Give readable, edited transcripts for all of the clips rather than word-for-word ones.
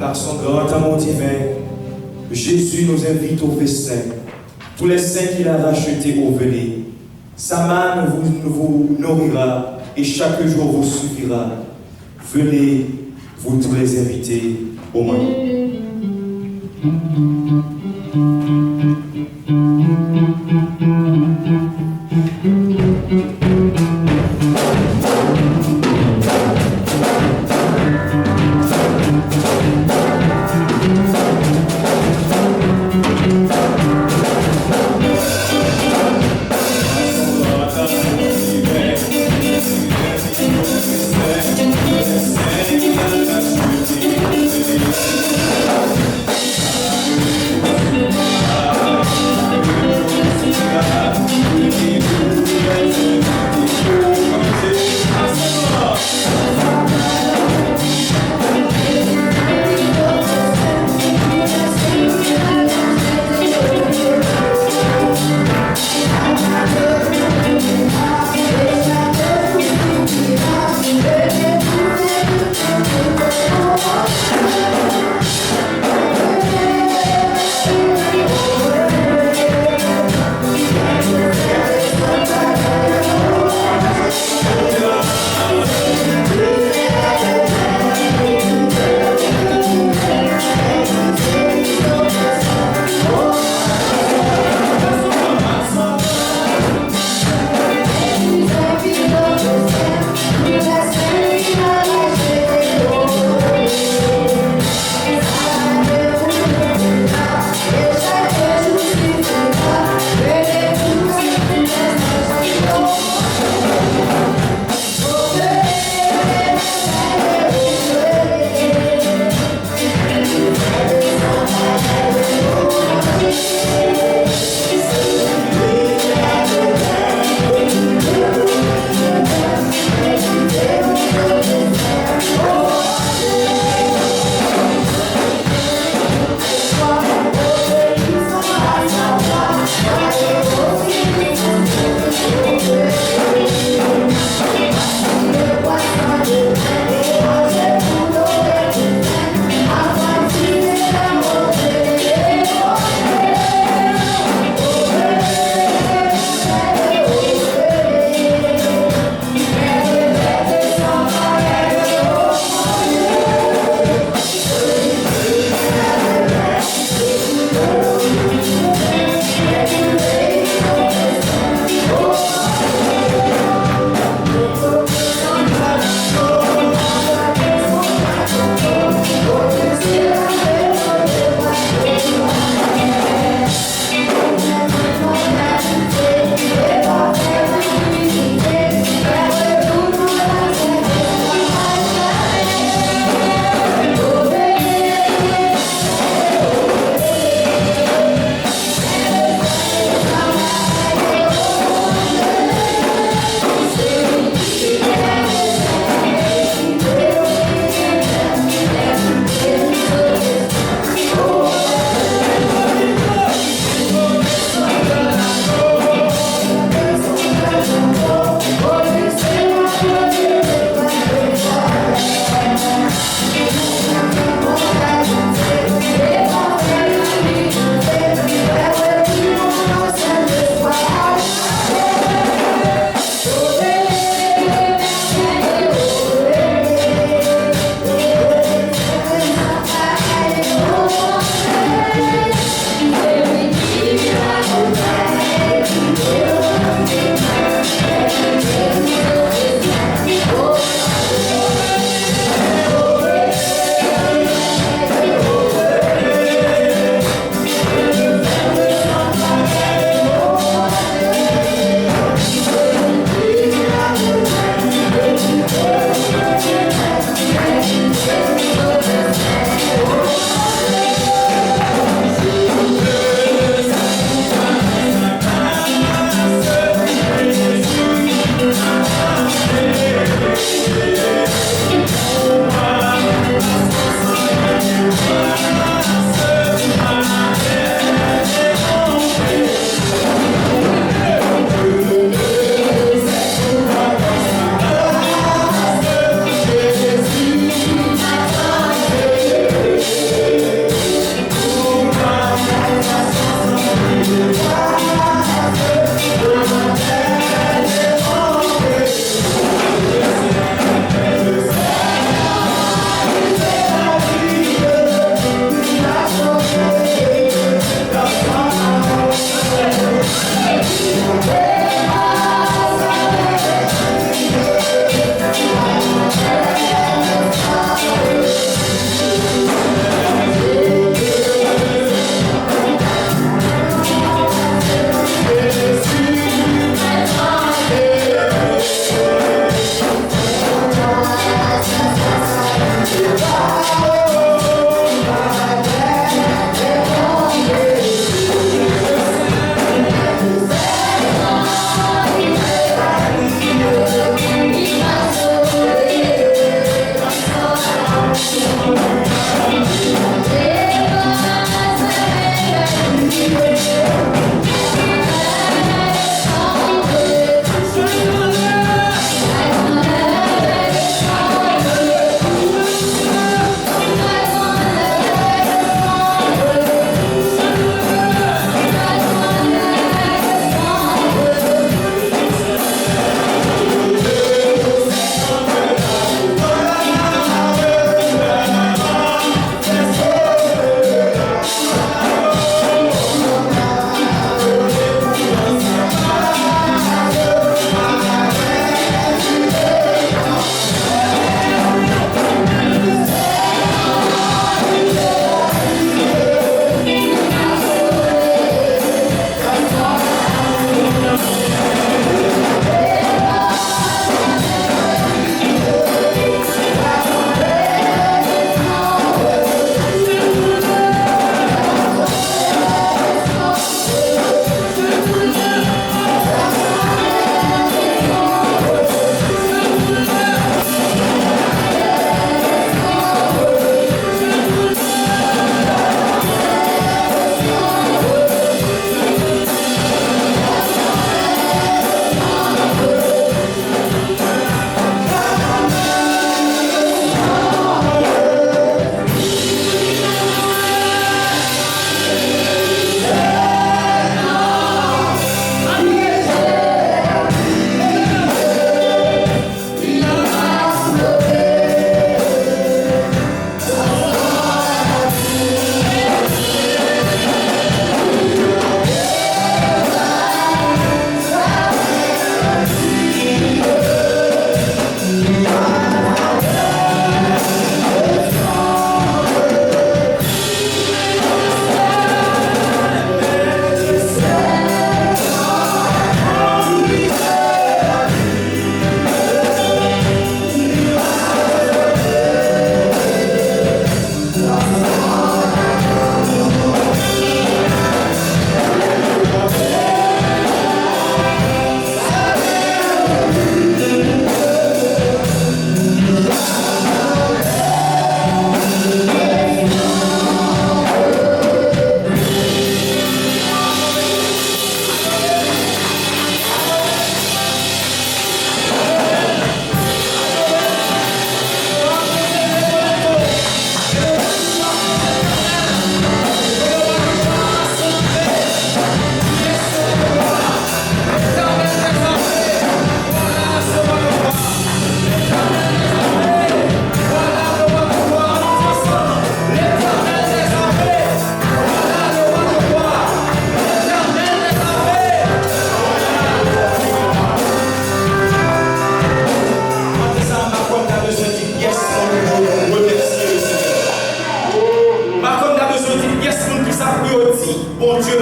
par son grand amour divin, Jésus nous invite au festin. Tous les saints qu'il a rachetés au venez. Sa main vous nourrira et chaque jour vous suffira. Venez, vous tous les invités, au moins.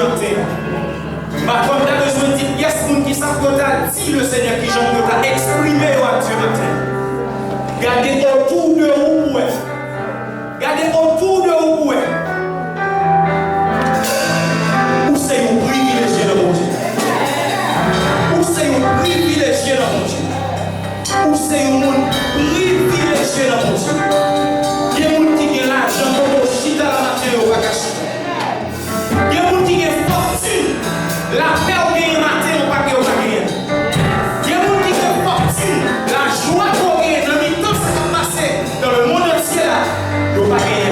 matin. Ma comme tu as besoin de dire, yes, moun qui s'en dit le Seigneur qui j'en peux exprimer à Dieu matin. Gardez autour de vous, gardez autour de vous. Où c'est un privilégié de mon Dieu? Où c'est un privilégié de mon Dieu? Où c'est un monde privilégié de mon Dieu? Il y a des gens qui ont l'argent pour chita la matin au Wakashi. Il y a des gens qui ont fortune. La paix au gain matin au paquet au paquet. Il y a des gens qui ont fortune. La joie au gain dans le temps ça va passer dans le monde entier là. Au paquet.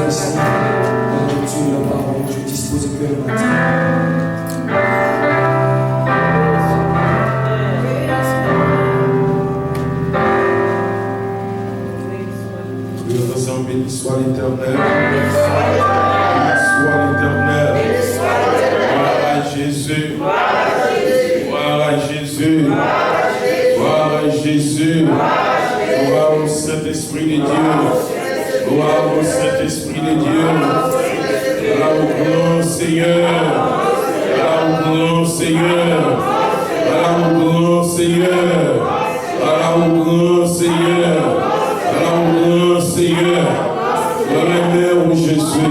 soirée, Seigneur, dans la lecture de la parole, je dispose que le matin. Béni soit l'Éternel. Béni soit l'Éternel. Gloire à Jésus. Gloire à Jésus. Gloire à Jésus. Gloire au Saint-Esprit de Dieu. Gloire au Saint-Esprit de Dieu. Gloire au grand Seigneur. Gloire au grand Seigneur. Gloire au grand Seigneur. Gloire au grand Seigneur. Gloire Seigneur, gloire la mère où Jésus,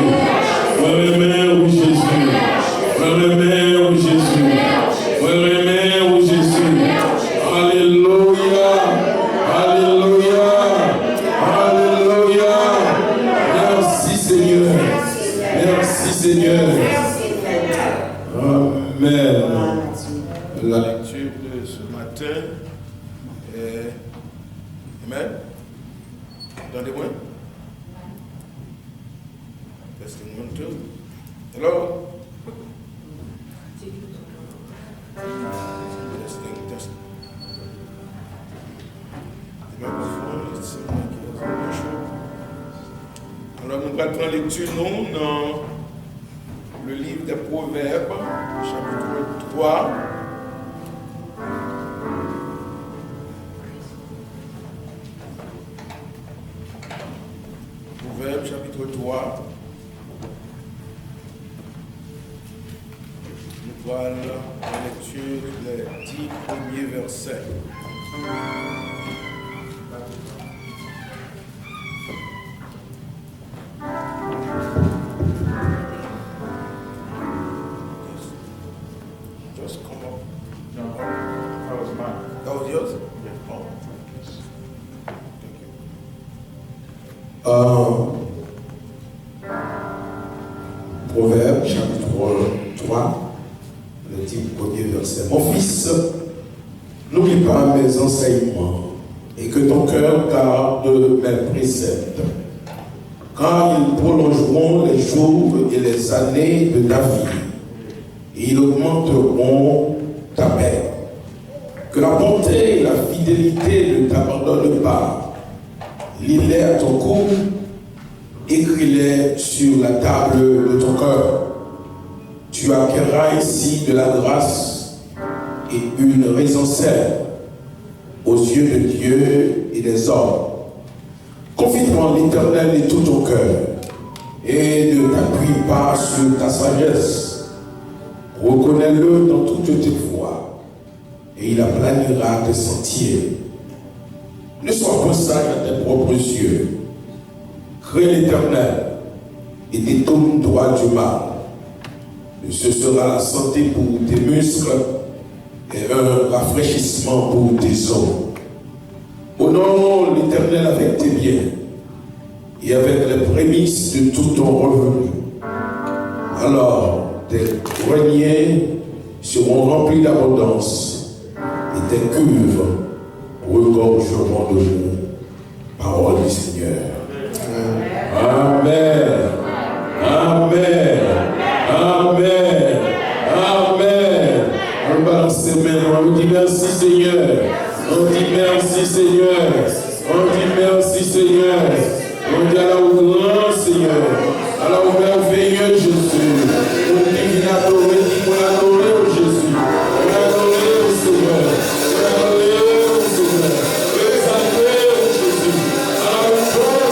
gloire la mère où Jésus, gloire la mère où Jésus, gloire la mère où Jésus. Alléluia, alléluia, alléluia. Merci Seigneur, merci Seigneur. Amen. La lecture de ce matin est Amen. Entendez-moi? Testing 1, 2. Hello? Testing. Alors, nous allons prendre lecture dans le livre des Proverbes, chapitre 3. Proverbes chapitre 3. Nous voilà la lecture des 10 premiers versets. Just come up. No, that was mine. That was yours? Yeah. Oh. Proverbe chapitre 3, le 10 premier verset. Mon fils, n'oublie pas mes enseignements et que ton cœur garde mes préceptes, car ils prolongeront les jours et les années de ta vie, et ils augmenteront ta paix. Que la bonté et la fidélité ne t'abandonnent pas. Lis-les à ton cou, écris-les sur la table de ton cœur. Tu acquerras ici de la grâce et une raison saine aux yeux de Dieu et des hommes. Confie-toi en l'Éternel de tout ton cœur et ne t'appuie pas sur ta sagesse. Reconnais-le dans toutes tes voies et il aplanira tes sentiers. Ne sois pas sage à tes propres yeux. Crée l'Éternel et détourne-toi du mal. Et ce sera la santé pour tes muscles et un rafraîchissement pour tes os. Honore l'Éternel avec tes biens et avec les prémices de tout ton revenu. Alors tes greniers seront remplis d'abondance et tes cuves regorgeront de l'eau. Parole du Seigneur. Amen. Amen. Amen. Amen. On balance ses mains. On dit merci Seigneur. On dit merci Seigneur. On dit merci Seigneur. On dit à la grand Seigneur. À la merveilleux Jésus. On dit qu'il a adoré. On a adoré au Jésus. On a adoré au Seigneur. On a adoré au Seigneur. On a adoré au Jésus. À la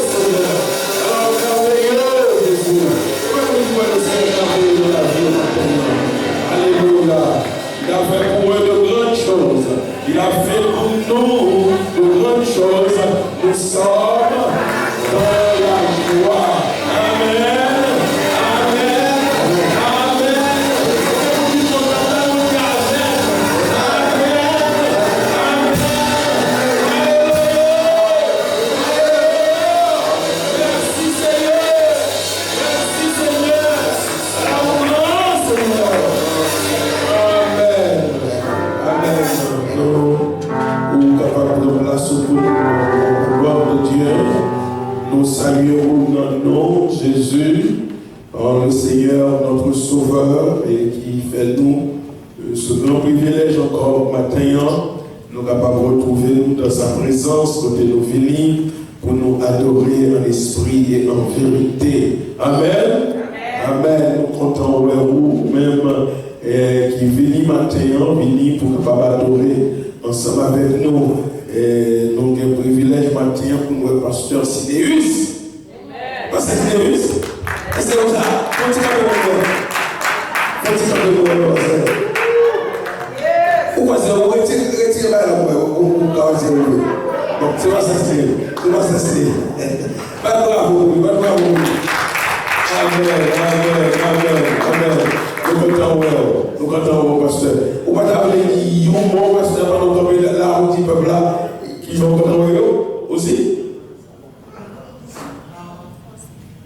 Jésus, le Seigneur, notre Sauveur, et qui fait nous ce grand privilège encore matin, nous capables de retrouver nous dans sa présence, côté nous venir, pour nous adorer en esprit et en vérité. Amen. Amen. Nous comptons vous même qui venez matin, venir pour capable adorer ensemble avec nous. Et nous avons un privilège matin pour nous, pasteur Sidéus. Pasteur Sidéus. C'est comme ça. Pourquoi c'est vous retirez la main ou causez vous. Donc c'est pas ça c'est pas ça c'est. Pas bravo, pas bravo. Amen. Nous comptons pasteur. Ou pas t'appeler qui ont bon pasteur pendant que là où dit peuple là qui vont compter aussi.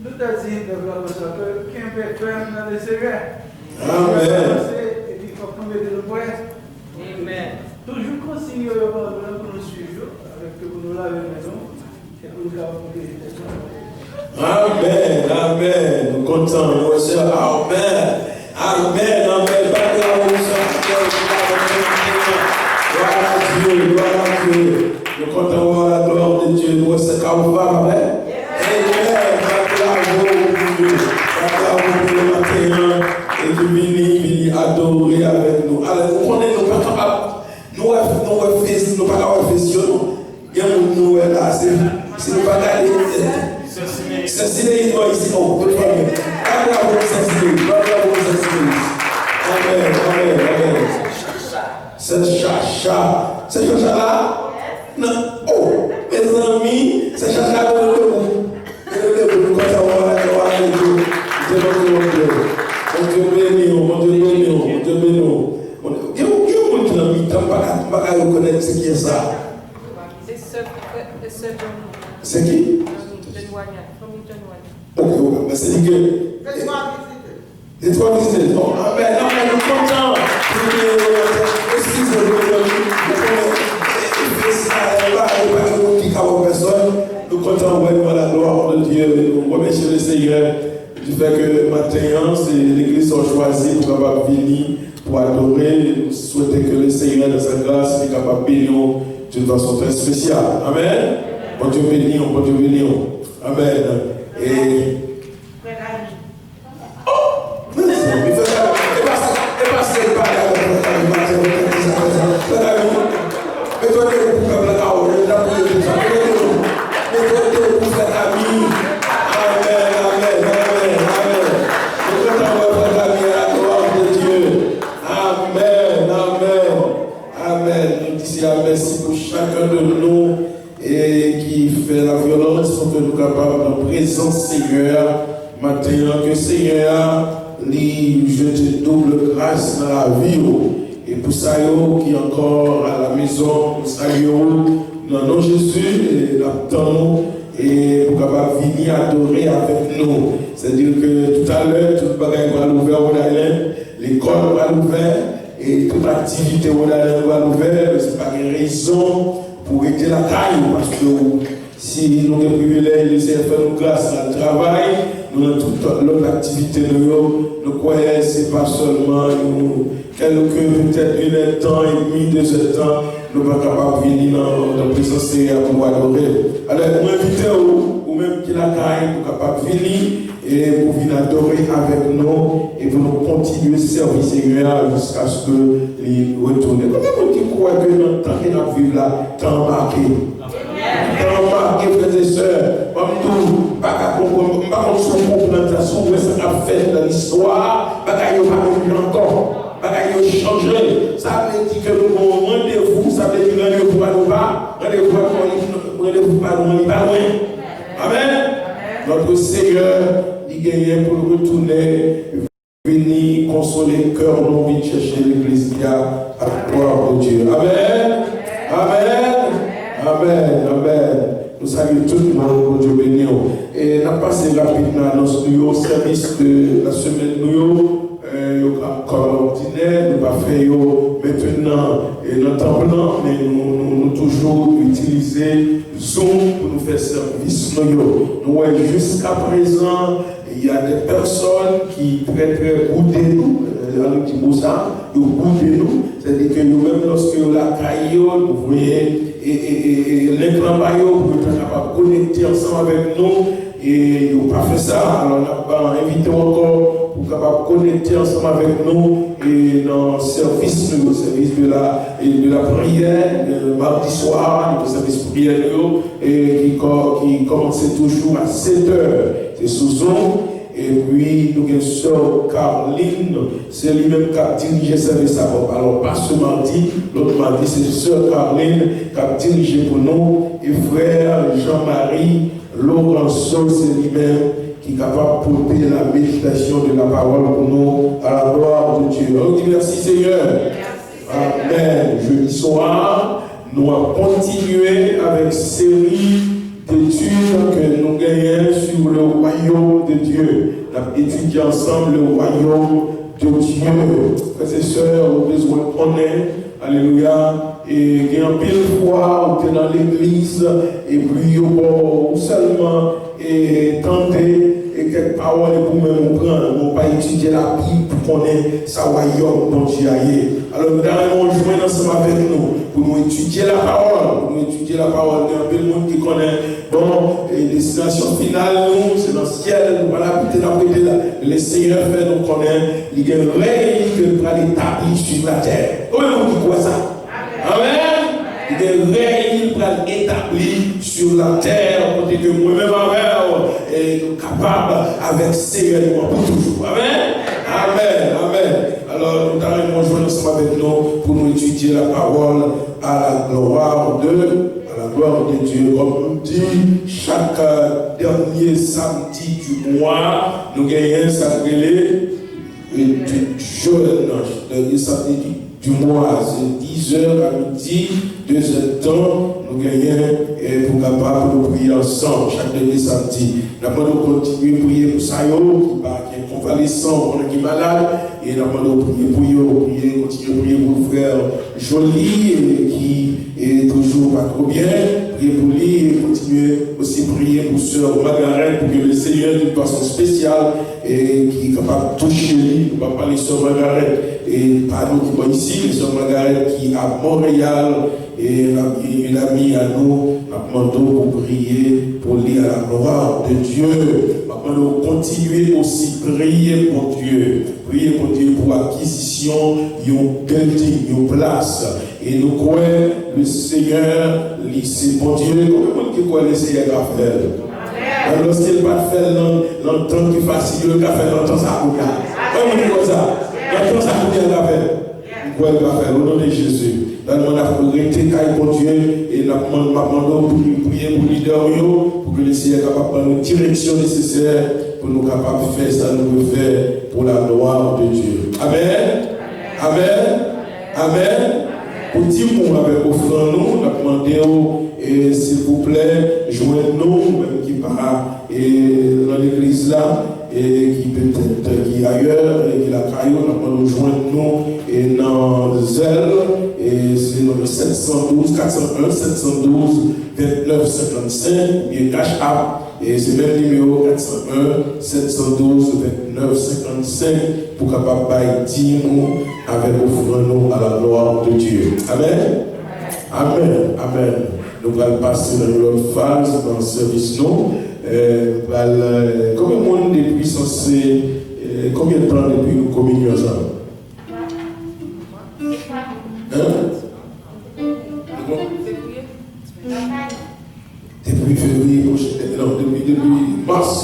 Nous t'as dit que qui peut faire dans les sévères. Amen. Et puis il faut tomber de le poète. Amen. Toujours consigner pour nous suivre avec que nous laver maison et pour nous avoir Amen. Nous comptons, nous sommes Amen. Gloire à Dieu. Nous comptons la gloire de Dieu. Nous sommes Amen. Et qui vient adorer avec nous. Alors, nous connaissons, nous pas capables. Nous pas capables de faire. Nous là, si nous pas garder. C'est Sidéus ici, on peut faire. Amen. C'est chacha. C'est chacha là? Non. Oh, mes amis, c'est chacha dans le debout. Nous comptons la gloire de Dieu. Mon Dieu béni. Il y a beaucoup de gens qui ne reconnaître ce qui est ça. C'est qui? Ok, mais c'est dit que. Les trois visites. Amen. Nous comptons. Nous comptons vraiment la gloire de Dieu. Nous remercions le Seigneur du fait que matin, c'est l'église a choisi pour capable venir pour adorer. Nous souhaitons que le Seigneur, de sa grâce, soit capable de bénir d'une façon très spéciale. Amen. Bon Dieu béni. Amen. Et. Merci pour chacun de nous et qui fait la violence pour que nous capables de présenter Seigneur matin, que Seigneur lui jette double grâce dans la vie. Et pour ça, qui est encore à la maison, pour ça, dans nos Jésus, et l'attendons et pour capable venir adorer avec nous. C'est-à-dire que tout à l'heure, tout le bagage va l'ouvrir au Dalin, l'école va l'ouvrir. Et toute activité où on a l'ouvert, ce n'est pas une raison pour aider la taille, parce que si nous avons privilège de faire nous grâce à le travail, nous avons toute l'autre activité de nous croyons que ce n'est pas seulement peut-être 1 heure de temps et demi, 2 heures de temps, nous ne sommes pas capables de venir dans la présence Seigneur pour adorer. Alors, nous invitons ou même qui la taille pour capable de venir et pour venir adorer avec nous et pour nous continuer à servir Seigneur jusqu'à ce que nous retournions. Comment tu crois que dans le temps que nous vivons là, temps marqué? Temps marqué, frères et sœurs. Pas qu'on se comprenne ce que ça a fait dans l'histoire, pas qu'on pas encore, pas qu'on changé. Ça veut dire que nous avons rendez-vous, ça veut dire rendez-vous pas nous pas, rendez-vous pas nous pas loin. Amen. Notre Seigneur, il gagne pour nous retourner, venir consoler le cœur, nous venir chercher l'église à la gloire de Dieu. Amen. Nous saluons tout le monde pour Dieu béni. Et nous passons rapidement dans notre service de la semaine. Comme ordinaire, nous pas fait maintenant notre temps blanc, mais nous toujours utiliser Zoom pour nous faire service. Nous jusqu'à présent, il y a des personnes qui très boudent nous, qui boudent nous, c'est-à-dire que nous-mêmes, lorsque la caillou, vous voyez, et l'écran pour être capable de connecter ensemble avec nous, et ils n'ont pas fait ça, alors on a invité encore pour capable de connecter ensemble avec nous et dans le service de la prière, le mardi soir, le service prière qui commençait toujours à 7h. C'est sous Zoom. Et puis, nous avons une sœur Caroline, c'est lui-même qui a dirigé le service à Bob. Alors, pas ce mardi, l'autre mardi, c'est sœur Caroline qui a dirigé pour nous. Et frère Jean-Marie Laurenceau, c'est lui-même qui est capable de porter la méditation de la parole pour nous à la gloire de Dieu. On dit merci Seigneur. Amen. Jeudi soir, nous allons continuer avec série d'études que nous gagnons sur le royaume de Dieu. Nous avons étudié ensemble le royaume de Dieu. Frères et sœurs, nous avons besoin de connaître. Alléluia. Et il y a un pile fois où tu es dans l'église et puis ou seulement tenter et quelques paroles pour me prendre. On va pas étudier la Bible pour connaître sa royaume dont Dieu a eu. Alors nous allons joindre ensemble avec nous pour nous étudier la parole. Pour nous étudier la parole. Il y a un peu de monde qui connaît. Bon, et destination finale, nous, c'est dans le ciel. Nous allons habiter dans le là. Le Seigneur fait nous connaître. Il y a un règne que nous allons établir sur la terre. Comment vous dites ça? Amen. Il y a un règne pour établir sur la terre, pour que moi-même et capable avec Seigneur pour toujours. Amen. Amen. Amen. Alors nous allons joindre ensemble avec nous pour nous étudier la parole à la gloire de Dieu. Comme on dit, chaque dernier samedi du mois, nous gagnons sacré du jeûne. Dernier samedi du mois, c'est 10h à midi, 2 heures de temps, nous gagnons pour capable de prier ensemble chaque dernier samedi. Nous allons continuer à prier pour ça, qui est convalescent, qui est malade, et nous allons continuer à prier pour le frère Joly, qui est toujours pas trop bien, prier pour lui, et continuer aussi à prier pour sœur Margaret, pour que le Seigneur, d'une façon spéciale, et qui est capable de toucher lui, nous allons parler de sœur Margaret, et pas nous qui sommes ici, mais sœur Margaret qui est à Montréal, et une amie à nous, nous demandons pour prier pour lui à la gloire de Dieu. Nous continuer aussi à prier pour Dieu. Prier pour Dieu pour l'acquisition d'une building, d'une place. Et nous croyons le Seigneur, c'est bon Dieu. Comment qui croit le Seigneur va faire? Lorsqu'il va faire dans le temps qui est facile, il va faire dans le temps ça pour faire. Comment il dit ça? Dans le temps ça pour faire, quoi il va faire au nom de Jésus. Nous avons arrêté pour Dieu et nous demandons pour prier pour les leaders pour que le Seigneur soit capable de nous direction nécessaire pour nous capables de faire ça, nous le faire pour la gloire de Dieu. Amen. Amen. Amen. Pour dire pour avec offrant nous, nous demandons s'il vous plaît, joignez-nous, même qui part dans l'église là. Et qui peut-être qui est ailleurs, et qui la caillou, nous joindre et dans Zelle, et c'est le 712 401 712 29 55, et cash app, et c'est le même numéro 401 712 29 55 pour capable de dire avec offrant à la gloire de Dieu. Amen. Amen. Amen. Nous allons passer dans l'autre phase dans le service nous. Combien de monde depuis censé, combien de temps depuis nous communions ensemble? Depuis février, non, depuis mars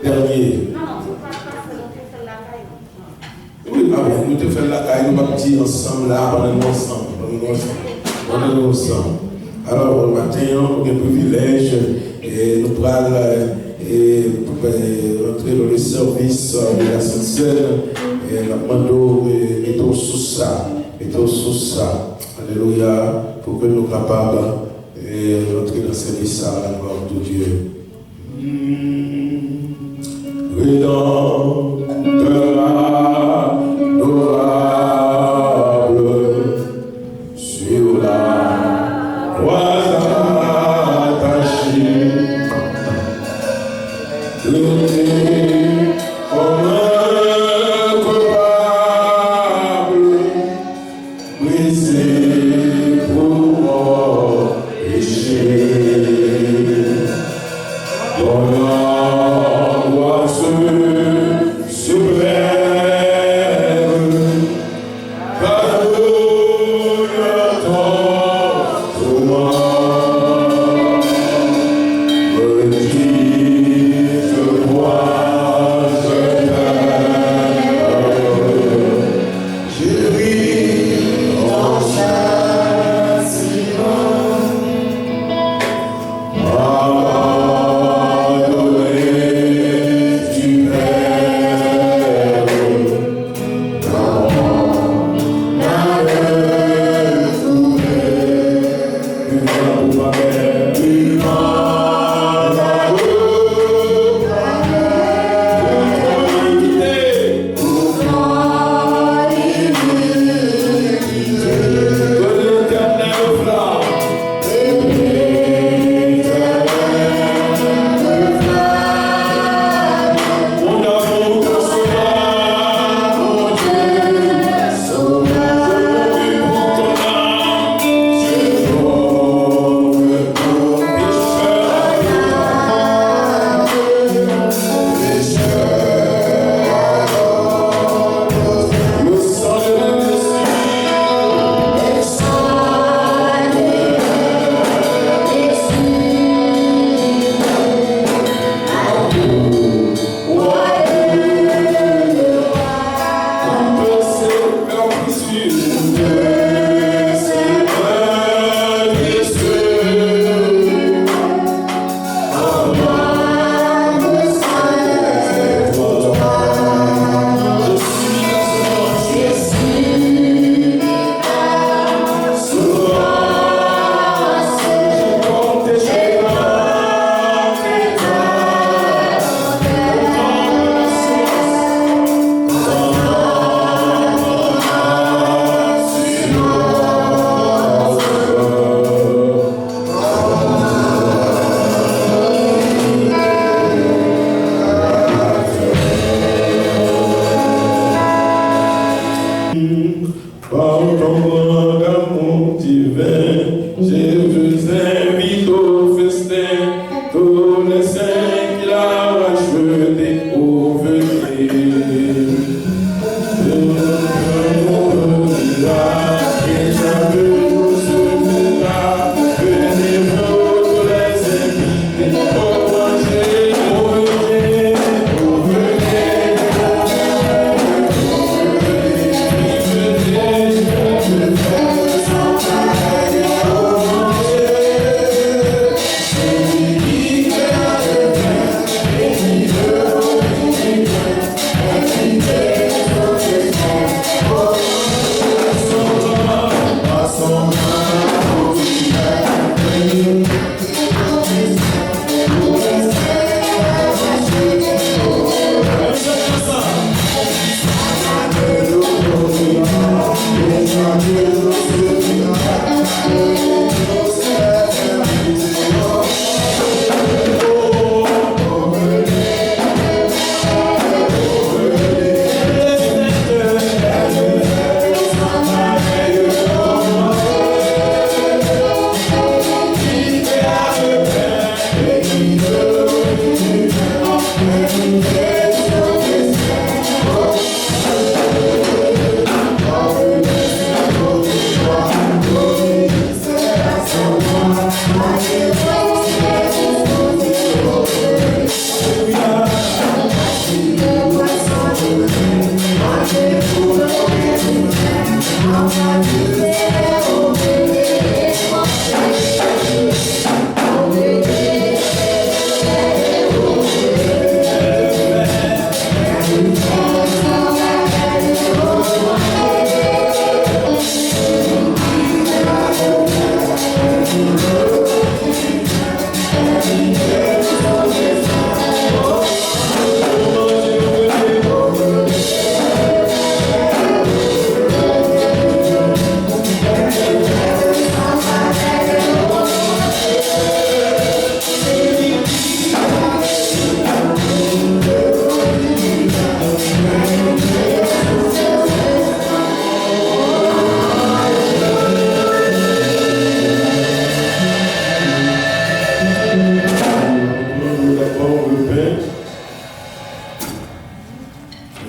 dernier. Oui, nous te faisons la caille, nous partis ensemble là, on est ensemble. Alors, le matin, on a un privilège. Et nous allons entrer dans le service de la Sainte-Seine et nous demandons mettons sous ça. Alléluia, pour que nous soyons capables d'entrer dans le service à la gloire de Dieu. Rédempteur adorable sur la croix. Le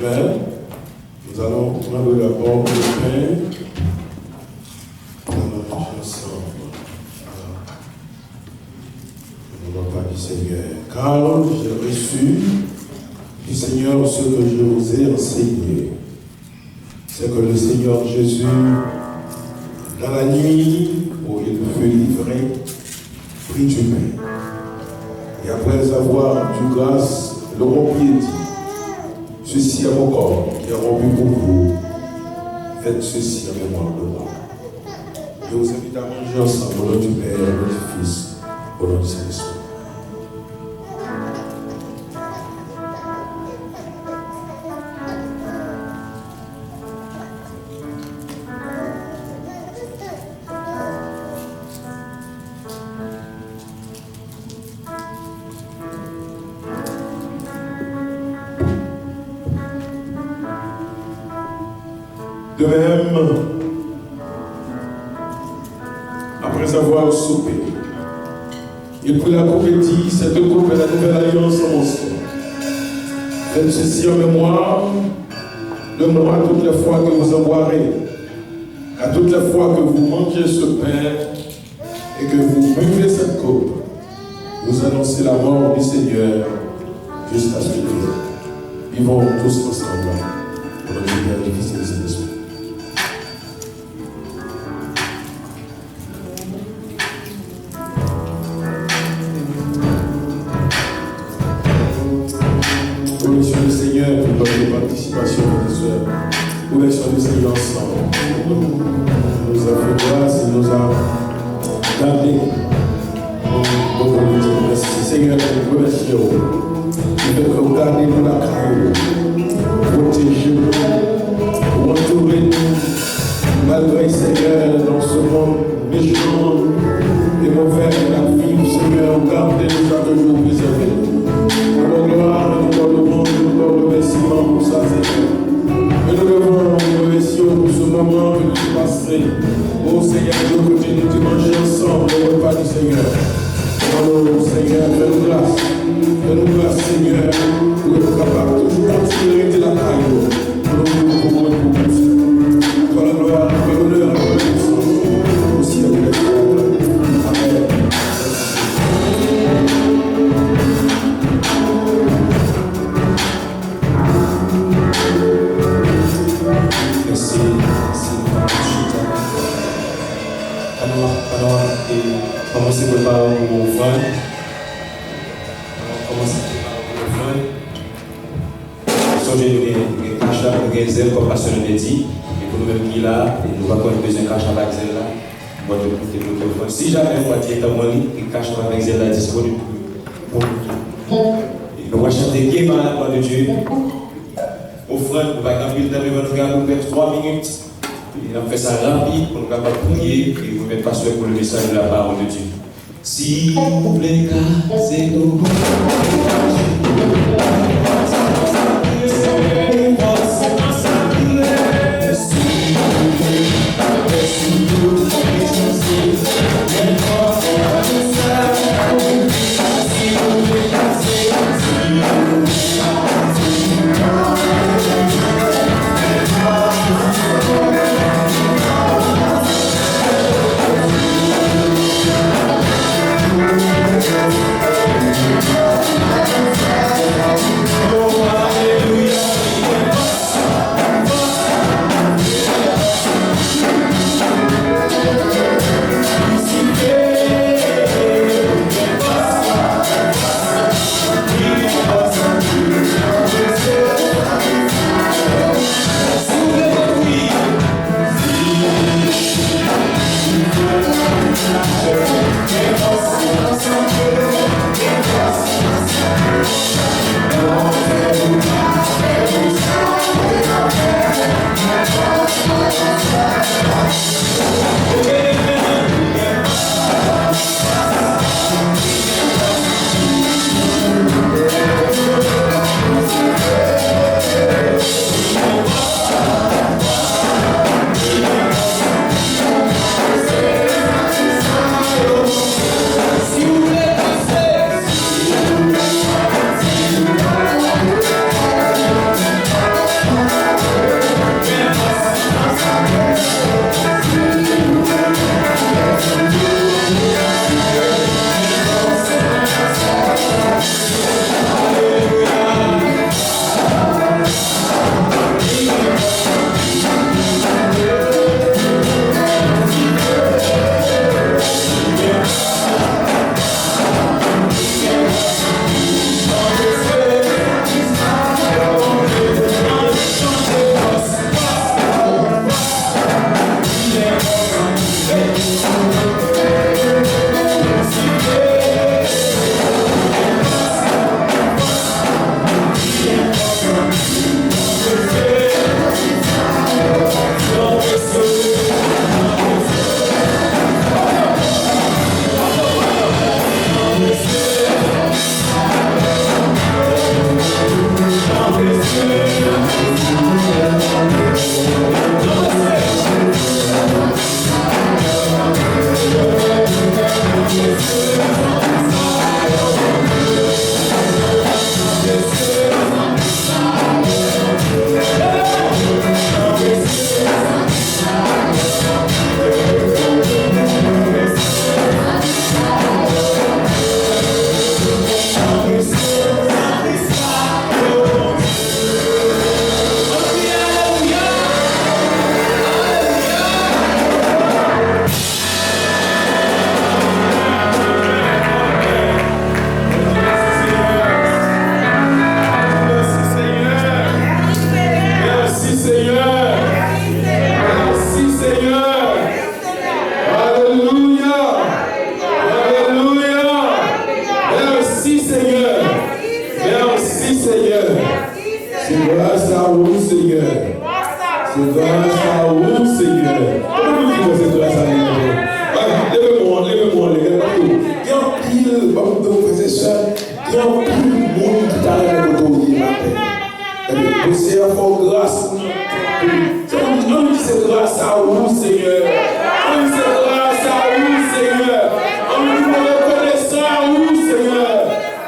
Amen. Nous allons prendre d'abord le pain. Nous allons manger ensemble. Au nom du Seigneur. Car j'ai reçu du Seigneur ce que je vous ai enseigné. C'est que le Seigneur Jésus, dans la nuit où il fut livré, prit du pain. Et après avoir dû grâce, le rompit et dit, ceci est mon corps qui est rompu pour vous. Faites ceci en mémoire de moi. Je vous invite à manger ensemble au nom du Père, au nom du Fils, au nom du Saint-Esprit. De même, après avoir soupé, il prit la coupe et dit, cette coupe est la nouvelle alliance en mon sang. Faites ceci en mémoire de moi toutes les fois que vous en boirez, à toutes les fois que vous mangez ce pain et que vous buvez cette coupe, vous annoncez la mort du Seigneur jusqu'à ce qu'il vienne. Vivons tous ensemble pour le Père du Fils et du Saint-Esprit. Remercions le Seigneur pour votre participation, mes soeurs. Remercions le Seigneur ensemble. Il nous a fait grâce, il nous a gardé. Merci Seigneur, nous vous remercions. Il fait que vous gardez nous la carrière, protégez-nous, entourez-nous, malgré Seigneur, dans ce monde méchant et mauvais de la vie, Seigneur, gardez-nous chaque jour préservés. Nous gloire, nous donne nous remerciement pour ça, Seigneur. Et nous devons nous remercier pour ce moment que nous passerons. Oh Seigneur, nous continuons de manger ensemble le repas du Seigneur. Oh Seigneur, fais-nous grâce, Seigneur, pour être capable de toujours continuer de la caille. Nous pour la gloire, l'honneur, la reconnaissance, aussi avec les frères. Amen. Merci. Alors, commencez à préparer pour mon frère. Songez nous cache là pour Gazel comme pasteur le dit. Et pour nous-mêmes qui là, nous allons avoir besoin de cache avec Gazel là. Moi je vais écouter notre frère. Si jamais on va dire comme on dit, que cache avec Gazel là disponible pour nous. Nous allons chanter Guéma la gloire de Dieu. Offrande, nous allons camper le temps devant nous garder peut-être 3 minutes. Et on fait ça rapide pour nous capables de prier et vous mettre pasteur pour le message de la parole de Dieu. Si vous voulez casser nos Thank you. C'est grâce à vous, Seigneur. C'est grâce à vous, Seigneur. Comment vous dites que c'est grâce à vous? Levez-moi, les gars. Il y a un pile, frères et sœurs, il y a un pile de monde qui t'arrête de autour matin. C'est à votre grâce. C'est grâce à vous, Seigneur. C'est grâce à vous, Seigneur. On nous reconnaissant à vous, Seigneur.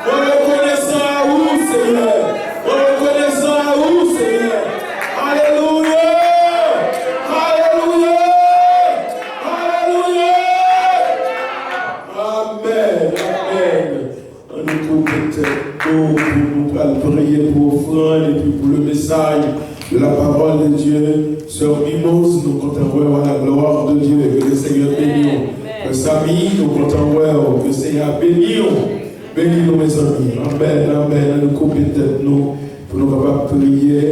On reconnaissant à vous, Seigneur. On reconnaissant à vous, Seigneur. Alléluia. Alléluia. Alléluia. Amen. Amen. On nous trouve peut-être pour nous prier pour offrande et puis pour le message de la parole de Dieu. Sœur Mimose, nous comptons à la gloire de Dieu et que le Seigneur bénisse. Que Samy, nous comptons que le Seigneur bénisse. Bénis-nous, mes amis. Amen, amen. Nous coupons peut-être nous pour nous capables de prier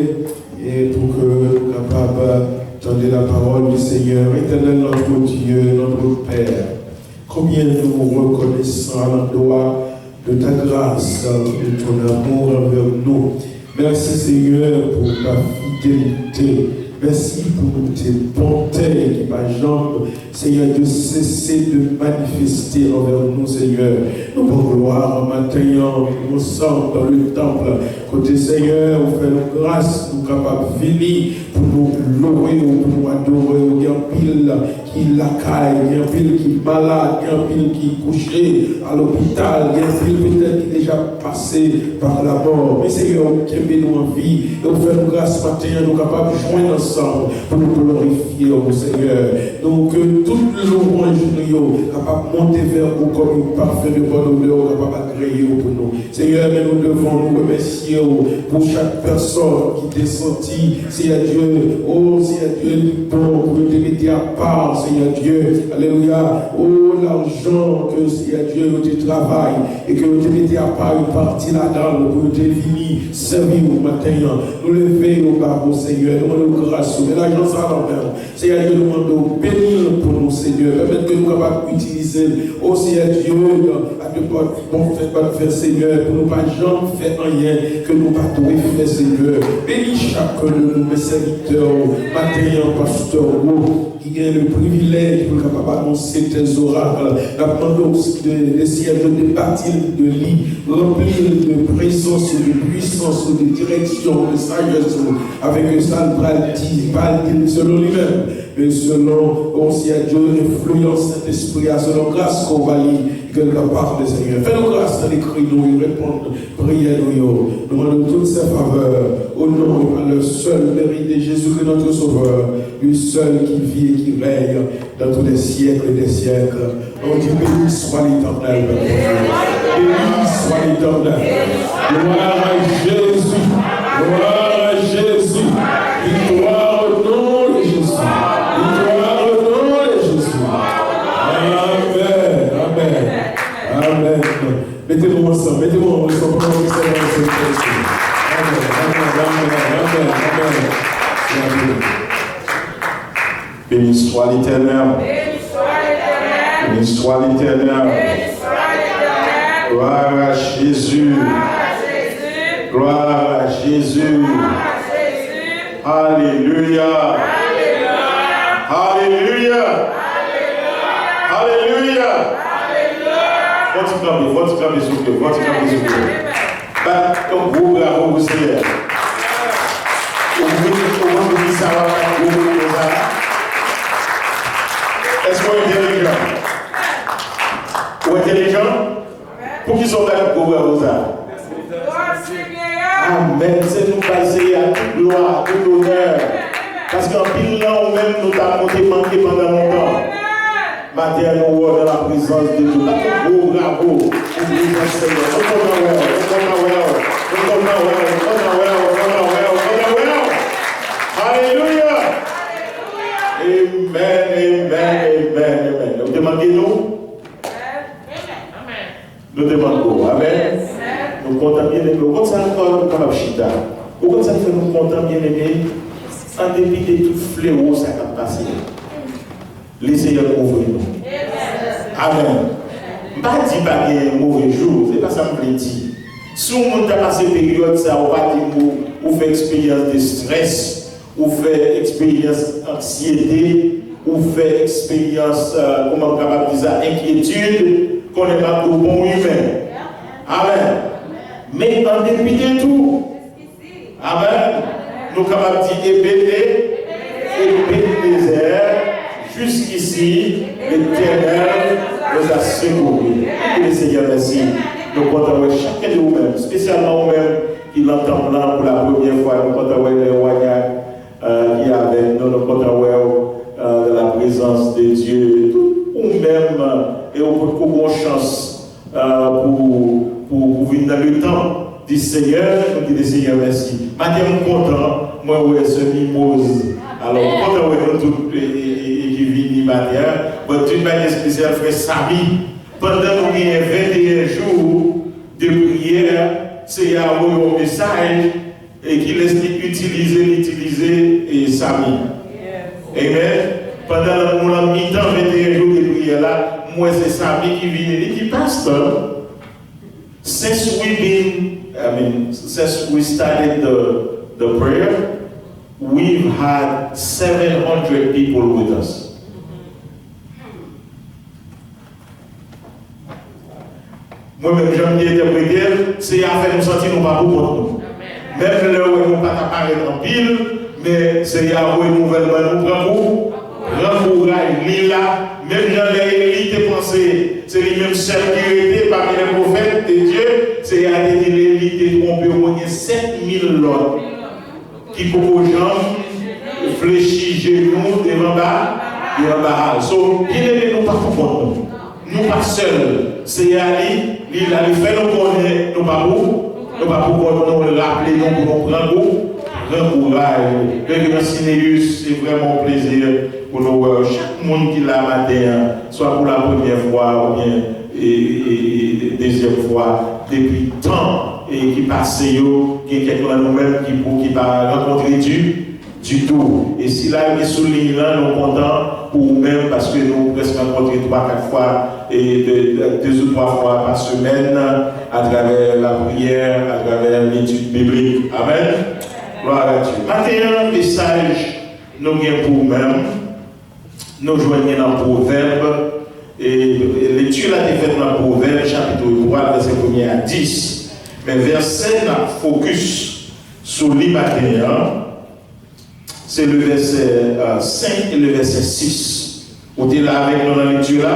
et pour que nous capables d'entendre la parole du Seigneur. Éternel, notre Dieu, notre Père, combien nous reconnaissons à l'endroit de ta grâce, de ton amour envers nous. Merci Seigneur pour ta fidélité. Merci pour tes bontés qui m'ajambent, Seigneur, de cesser de manifester envers nous, Seigneur. Nous pour gloire, matin, nous sommes dans le temple. Côté Seigneur, on fait nos grâces, nous capables de venir pour nous louer, pour nous adorer. Il y a un pile qui l'accueille, il y a un pile qui est malade, il y a un pile qui est couché à l'hôpital, il y a un pile peut-être qui est déjà passé par la mort. Mais Seigneur, qui aime nous en vie, et on fait nos grâces matin, nous capables de joindre ensemble pour nous glorifier, au Seigneur. Donc, toute louange, nous capable de monter vers vous comme une parfait de bonne odeur, capable de créer pour nous. Seigneur, mais nous devons nous remercier pour chaque personne qui t'est senti, Seigneur Dieu, oh Seigneur Dieu, bon, pour te mettre à part, Seigneur Dieu, alléluia, oh l'argent que Seigneur Dieu, tu travailles et que tu te mettre à part une partie là-dedans pour te venir servir au matin, nous lever au bas, au Seigneur, nous demandons grâce, mais l'argent ça l'envers, Seigneur Dieu, nous demandons bénir pour nous, Seigneur, permettre que nous soyons capables d'utiliser, oh Seigneur Dieu, à de bon faire, Seigneur, pour nous pas jamais faire rien que nous pas faire, Seigneur. Bénis chacun de nous, mes serviteurs, matin, pasteur, qui a le privilège de capable d'annoncer tes oracles, d'apprendre des sièges de bâtir, de lit, remplir de présence, de puissance, de direction, de sagesse, avec ça, pas selon lui-même, mais selon, aussi à Dieu, l'influence de Saint-Esprit, à selon grâce qu'on va lire, que la part du Seigneur. Fais-nous grâce dans les cris, nous répondre, prière, nous demandons toutes ces faveurs, au nom et par le seul mérite de Jésus, que notre Sauveur, lui seul qui vit et qui règne dans tous les siècles et des siècles. On dit béni soit l'Éternel, béni soit l'Éternel. Gloire à Jésus, gloire à Jésus, victoire au nom de Jésus, victoire au nom de Jésus. Amen, amen, amen. Mettez-vous ensemble, mettez-vous ensemble pour nous célébrer cette fête. Amen, amen, amen, amen. Béni soit l'Éternel. Béni soit l'Éternel. Gloire à Jésus. Gloire à Jésus. Alléluia. Alléluia. Alléluia. Votre clame, s'il vous plaît. Votre clame, s'il vous plaît. Un gros bravo au Seigneur. Est-ce qu'on est intelligent? Ou intelligent? Pour qu'ils soient là pour vous Amen. C'est nous passer à toute gloire, à tout honneur. Parce qu'en pile là, on même nous avons manqué pendant longtemps. Matin, nous dans la présence de Dieu. Bravo, bravo. Alléluia. Amen, amen, amen. Vous demandez-nous? Nous demandons. Amen. Nous comptons bien aimés. Comment ça encore comme Chita? Comment ça fait nous comptons bien aimés? En dépit de tout fléau, ça a passé. Les Seigneurs ouvrent nous. Amen. Je ne pas dire qu'il y a un mauvais jour, ce n'est pas ça que je veux dire. Si on a passé période, ça va pas dire ou fait expérience de stress, ou fait expérience d'anxiété, ou fait expérience, comment on peut dire ça, inquiétude, qu'on n'est pas tout bon humain. Amen. Mais en dépit de tout, amen, nous sommes capables de dire et désert, jusqu'ici, l'Éternel nous a secourus. Que le Seigneur merci. Nous comptons chacun de vous-même, spécialement vous-même qui l'entendent là pour la première fois. Nous comptons les Wagnac qui est avec nous. Nous comptons de la présence de Dieu. Ou-même, et au bout de bonne chance pour venir dans le temps du Seigneur. Nous disons Seigneur merci. Maintenant, nous sommes contents. Moi, ouais, ce mimose. Alors, content de nous tous qui viennent matin. Votre une manière spéciale, frère Samy. Pendant nous avons 21 jours de prière, c'est un message et qui laisse utiliser et Samy. Amen. Pendant nous avons mis 21 jours de prière là, moi c'est Samy qui vient et qui passe. Since we started the prayer, we've had 700 people with us. Moi-même, j'aime bien interpréter, c'est à faire nous sentir nous pas beaucoup contre nous. Même là où nous ne pas apparaître en pile, mais c'est à où nous nouvellement nous prendre courage, là, même dans les élites pensées, c'est les mêmes seul qui étaient parmi les prophètes de Dieu, c'est à dire l'élite trompée au moins 7000 l'autre qui pour aux gens fléchissent genoux devant bas. So, qui ne nous pas contre nous. Nous pas seuls, c'est Ali, il a fait nous connaître, nous pas pour nous rappeler, nous pour prendre courage. Le grand Cinéus, c'est vraiment un plaisir pour nous voir. Chaque monde qui l'a matin, soit pour la première fois ou bien et deuxième fois, depuis tant et qui passe, qui est quelqu'un nous-mêmes qui va rencontrer du tout. Et si là, il est souligné là, nous sommes contents pour nous-mêmes parce que nous presque rencontrés 3-4 fois et 2 ou 3 fois par semaine à travers la prière, à travers l'étude biblique. Amen. Gloire à Dieu. Maintenant, message, nous avons pour nous-mêmes, nous joignons dans le Proverbe, et l'étude a été faite dans le Proverbe, chapitre 3, verset 1 à 10. Mais verset n'a focus sur l'immatériel. C'est le verset 5 et le verset 6. Vous êtes là avec nous dans la lecture là?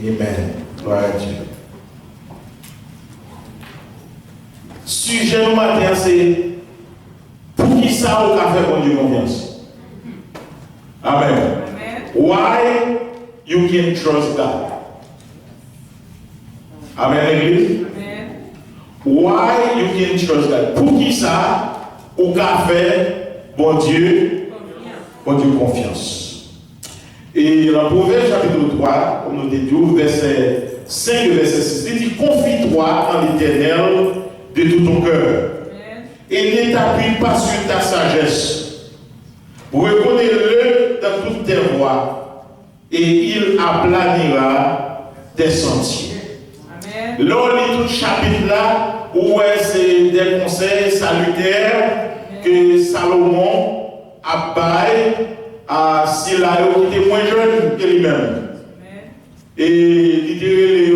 Amen. Gloire à Dieu. Sujet du matin, c'est pour qui ça on a fait pour Dieu confiance? Amen. Why you can trust God? Amen, l'église? Why you can trust God? Pour qui ça on a fait bon Dieu confiance? Et dans le Proverbe chapitre 3, comme nous dit, verset 5 et verset 6, il dit confie-toi en l'Éternel de tout ton cœur et ne t'appuie pas sur ta sagesse. Reconnais-le dans toutes tes voies et il aplanira tes sentiers. Là, on lit tout le chapitre là où c'est des conseils salutaires que Salomon a baillé à Silaïo qui était moins jeune que lui-même. Et il dirait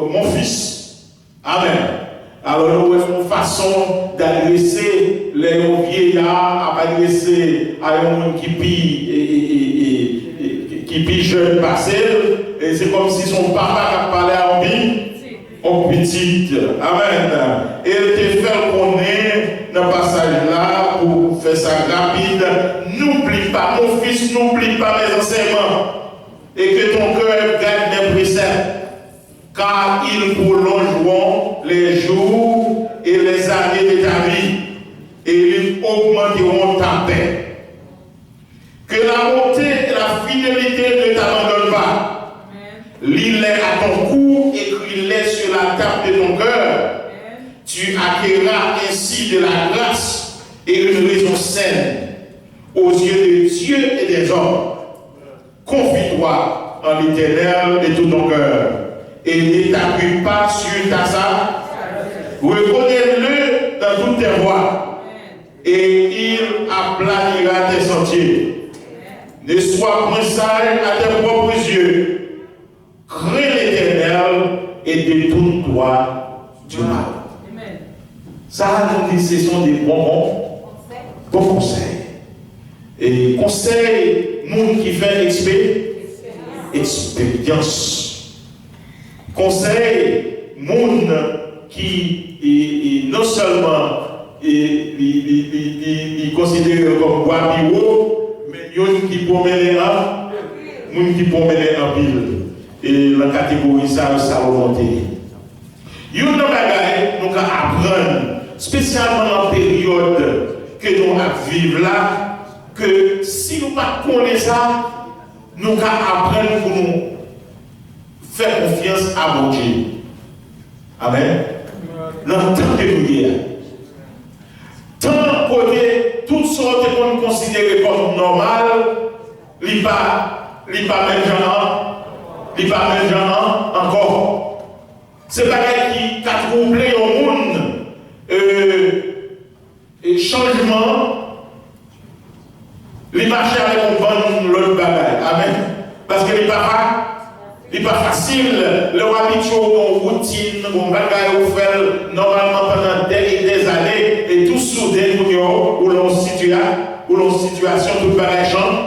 mon fils. Amen. Alors nous avons une façon d'adresser les vieillards, à adresser à un monde qui est jeune passé. Et c'est comme si son papa parlait à lui. Au petit. Amen. Et il te fait connaître dans le passage là pour faire ça rapide. N'oublie pas, mon fils, n'oublie pas mes enseignements. Et que ton cœur garde mes préceptes. Car ils prolongeront les jours et les années de ta vie. Et ils augmenteront ta paix. Que la bonté et la fidélité ne t'abandonnent pas. Lis-les à ton cou, écris-les sur la table de ton cœur. Tu acquerras ainsi de la grâce et une raison saine aux yeux de Dieu et des hommes. Confie-toi en l'Éternel de tout ton cœur et ne t'appuie pas sur ta sagesse. Reconnais-le dans toutes tes voies aplanira tes sentiers. Ne sois point sage à tes propres yeux. Crains l'Éternel et détourne-toi du mal. Amen. Ça, nous dit, ce sont des bons conseils. Et conseil, monde qui fait expérience. Conseil, monde qui non seulement il considère comme bois bio, mais monde qui promène en pile. Et la catégorie ça remonter. Il y a une bagaille nous apprendre, spécialement en période que nous vivons là, que si nous ne connaissons pas ça, nous apprendre pour nous faire confiance à mon Dieu. Amen. Dans le temps de prière. Tant côté, toutes sortes qu'on considère comme normales, il n'y a pas même genre encore. C'est pas qui a troublé au monde changement. Il marche avec un bon l'autre bagaille. Amen. Parce que il n'est pas facile. Le habitué en routine, on bagaille ou faire normalement pendant des années et tout soudain où l'on situation, toute bagaille change.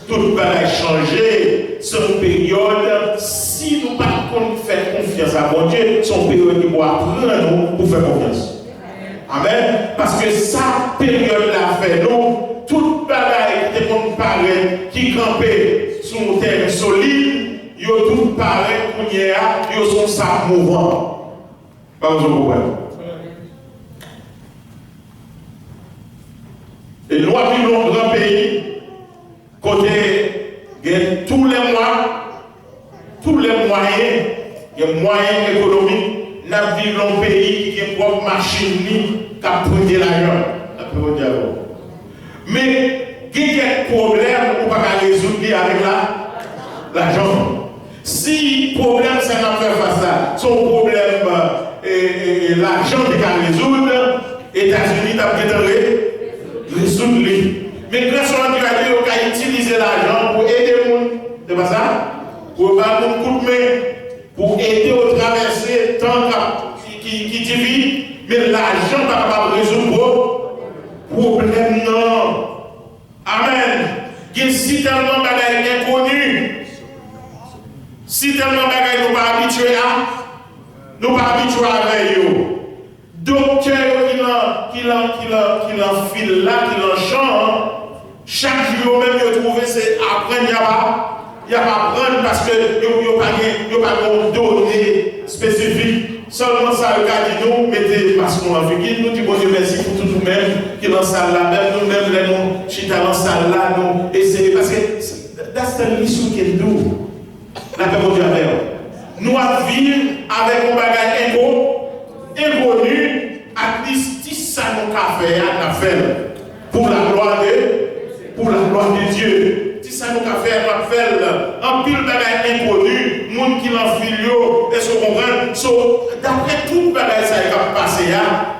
Toute bagaille changer. Son période, si nous ne pouvons pas faire confiance à mon Dieu, son période qui doit apprendre nous pour faire confiance. Amen. Parce que sa période-là fait nous, toute bagaille qui nous paraît, qui campait sur un terrain solide, il y a tout pareil qu'on y a, il y a son sac mouvant. Pas besoin de problème. Et nous vivons dans un grand pays, côté, il y a tous les moyens, il y a moyens économiques, nous vivons dans un pays qui a une propre machine qui a pris l'argent. Mais il y a des problèmes qu'on ne peut pas résoudre avec l'argent. Si le problème c'est d'en faire face à son problème, l'argent qui a résoudre, les États-Unis ont résoudre. Mais grâce à Dieu, on a utilisé l'argent pour aider les gens. C'est pas ça? Pour faire un coup de main, pour aider au traverser tant qui divise. Mais l'argent n'est pas résoudre le problème. Non. Amen. Il y a si tellement de bagages inconnus. Si tellement de bagages nous pas habitués avec eux. Docteur qui l'enfile là, qui l'enchante, chaque jour même, il trouve c'est apprendre, il n'y a pas apprendre parce que il n'y a pas de données spécifiques. Seulement ça, le cas de nous, mettez parce qu'on a vu, nous disons bon Dieu merci pour tout nous-mêmes, qui dans la salle là, même nous-mêmes, nous, chita dans la salle là, nous essayons, parce que that's the mission qu'il nous, la paix de Dieu avec nous. Nous à vivre avec un bagage inconnu, à dis ça nous a fait pour la gloire de Dieu. Si ça nous a fait en pile bagage inconnu, monde qui l'enfile, est-ce qu'on comprend? D'après tout bagage ça qui a passé,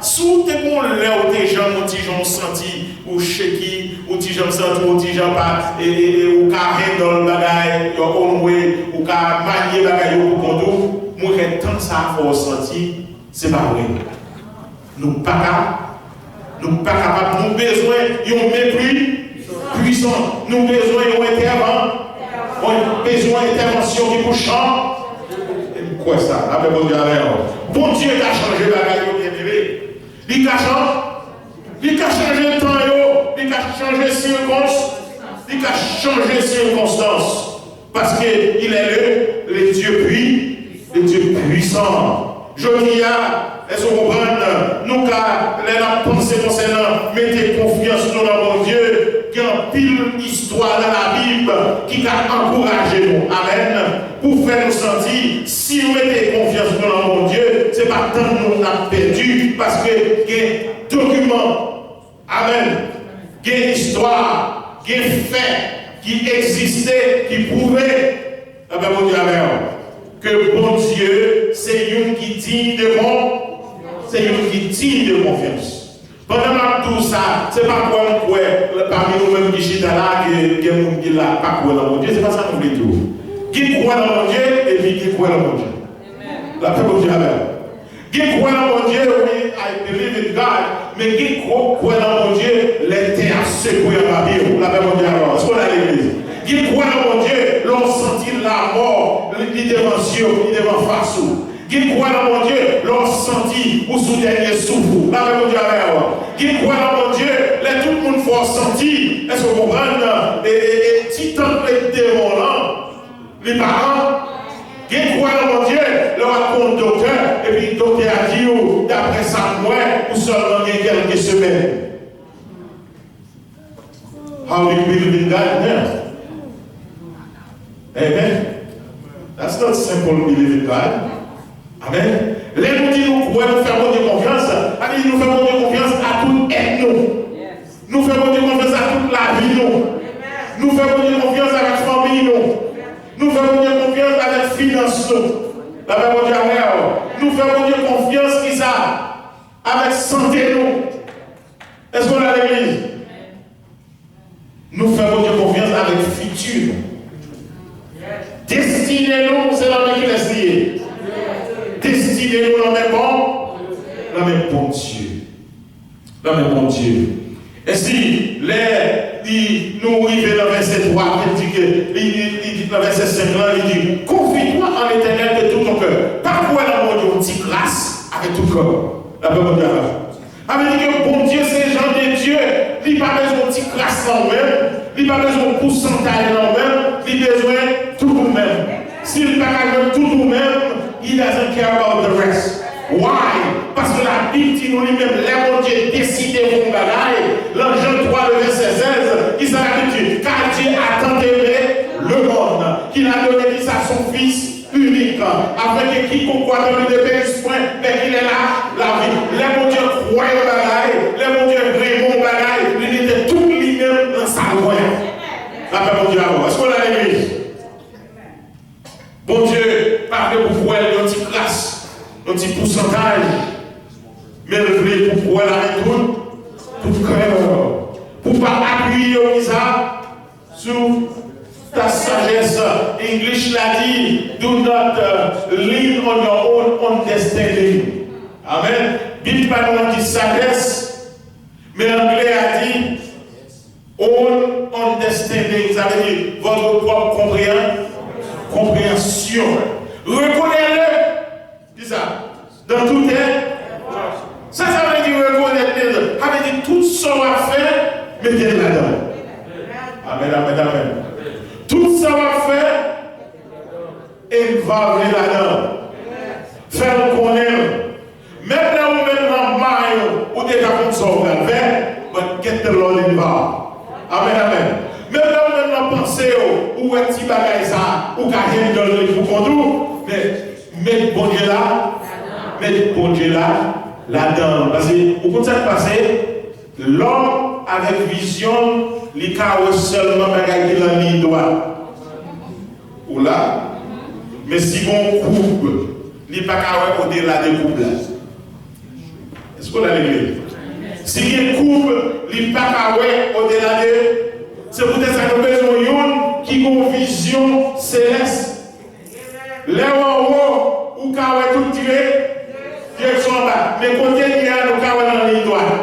sous tes bons là où tes gens senti, ou chez qui, ou tes gens senti, ou tes gens pas, ou carré dans le bagage, ou car manier bagage pour conduire, moi tant ça faut sentir, c'est pas vrai. Nous pas capables, nous besoin d'un mépris puissant, nous besoin d'intervention qui vous change. Quoi ça? Bon Dieu a changé la vie, il a changé le temps, il a changé circonstances, parce qu'il est le Dieu puissant. Je dis est-ce qu'on comprend? Nous, les pensées concernant, mettez confiance dans mon Dieu, qui a une pile histoire dans la Bible qui a encouragé nous. Amen. Pour faire nous sentir, si nous mettez confiance dans mon Dieu, ce n'est pas tant que nous avons perdu, parce que il y a des documents, amen, il y a une histoire, il y a des faits qui existaient, qui prouvaient, mon Dieu, amen, que bon Dieu, c'est une qui digne de bon. C'est une qui digne de confiance. Pendant tout ça, c'est pas quoi parmi nous-mêmes qui chita là, qui est monde qui là, pas quoi dans mon Dieu, c'est pas ça qu'on veut tout. Qui croit dans mon Dieu et puis qui croit dans mon Dieu. La paix pour Dieu avec. Qui croit dans mon Dieu, oui, I believe in God, mais qui croit dans mon Dieu, les terres secouées à ma vie. La paix pour Dieu avec. Est-ce qu'on a l'église? Qui croit dans mon Dieu, l'on sentit la mort, l'idée devant Dieu, l'idée devant face. Qui croit dans mon Dieu, l'on sentit ou sous dernier souffle. La paix pour Dieu avec. Qui croit dans mon Dieu, là tout le monde faut sentir. Est-ce que vous comprenez? Et titan les démons là, les parents, qui croit dans mon Dieu, leur raconte docteur, et puis le docteur a dit, d'après ça, moi, ou seulement quelques semaines. How do you believe in God now? Amen. That's not simple believe in God. Amen. Les nous disent nous croyons, nous faisons Dieu confiance. Allez, nous faisons Dieu confiance à toute aide nous. Nous faisons Dieu confiance à toute la vie nous. Nous faisons Dieu confiance à la famille nous. Nous faisons Dieu confiance à la finance nous. La paix pour Dieu avec. Nous faisons Dieu confiance qui ça avec santé nous. Est-ce qu'on a l'église? Nous faisons Dieu confiance avec futur. Destinez-nous, c'est la même qui laisse lier. Destinez-nous dans mes bons Dieu. Dans mes bons Dieu. Et si nous arrivons dans le verset 3, il dit que, dans le verset 5, il dit, confie-toi en l'éternel de tout ton cœur. Parfois, dans mon Dieu, on dit grâce avec tout corps. La paix de Dieu. Avec que bon Dieu, c'est les gens de Dieu. Il n'a pas besoin de petite grâce en même. Il n'a pas besoin de pourcentage en même. Il a besoin de tout nous-mêmes. S'il n'a pas besoin de tout nous-mêmes, he doesn't care about the rest. Why? Parce que la Bible dit nous lui-même, les bon Dieu décide de mon bagaille. Dans Jean 3, le verset 16, il s'en a dit, car Dieu a tant aimé le monde, qu'il a donné à son Fils unique, afin que quiconque croit dans lui ne périsse point, mais qu'il est là, la vie. Les bon Dieu croient au bagaille, les bon Dieu vraiment au bagaille, il était tout lui-même dans sa loi. La paix bon Dieu avant. Est-ce qu'on a l'église? Bon Dieu, parle pour pouvoir un petit grâce. Un petit pourcentage, mais le vrai pour pouvoir la tout cœur, pour ne pas appuyer au ça sur ta sagesse. English l'a dit, do not lean on your own understanding. Amen. Bible pas nous dit sagesse, mais anglais a dit own understanding. Ça veut dire votre propre compréhension. Reconnaissez-le. Ça, dans tout ça veut dire reconnaître, ça veut dire tout ce qu'on va faire, mettez-le là-dedans. Amen, amen, amen. Tout ce qu'on va faire, et va venir là-dedans. Faire le connaître. Même là où maintenant, maille, ou déjà comme ça, on va faire, but get the Lord involved. Amen, amen. Même là où maintenant, pensez, ou un petit bagage ça, ou qu'à rien de le pour conduire, mais mettez bon Dieu là, mettez bon Dieu là-dedans. Parce que, au contraire, passé, l'homme avec vision, il a seulement bagaille qui l'a mis droit. Ou là, mais si on coupe, il n'y a pas au-delà des coupes là. Est-ce qu'on a l'église? Si il coupe, il n'y a pas au-delà des. C'est peut-être ça que nous besoin qui a une vision céleste. Là en haut, où quand tout tiré, direction en bas. Mais côté il y a nous quand dans la ligne droite.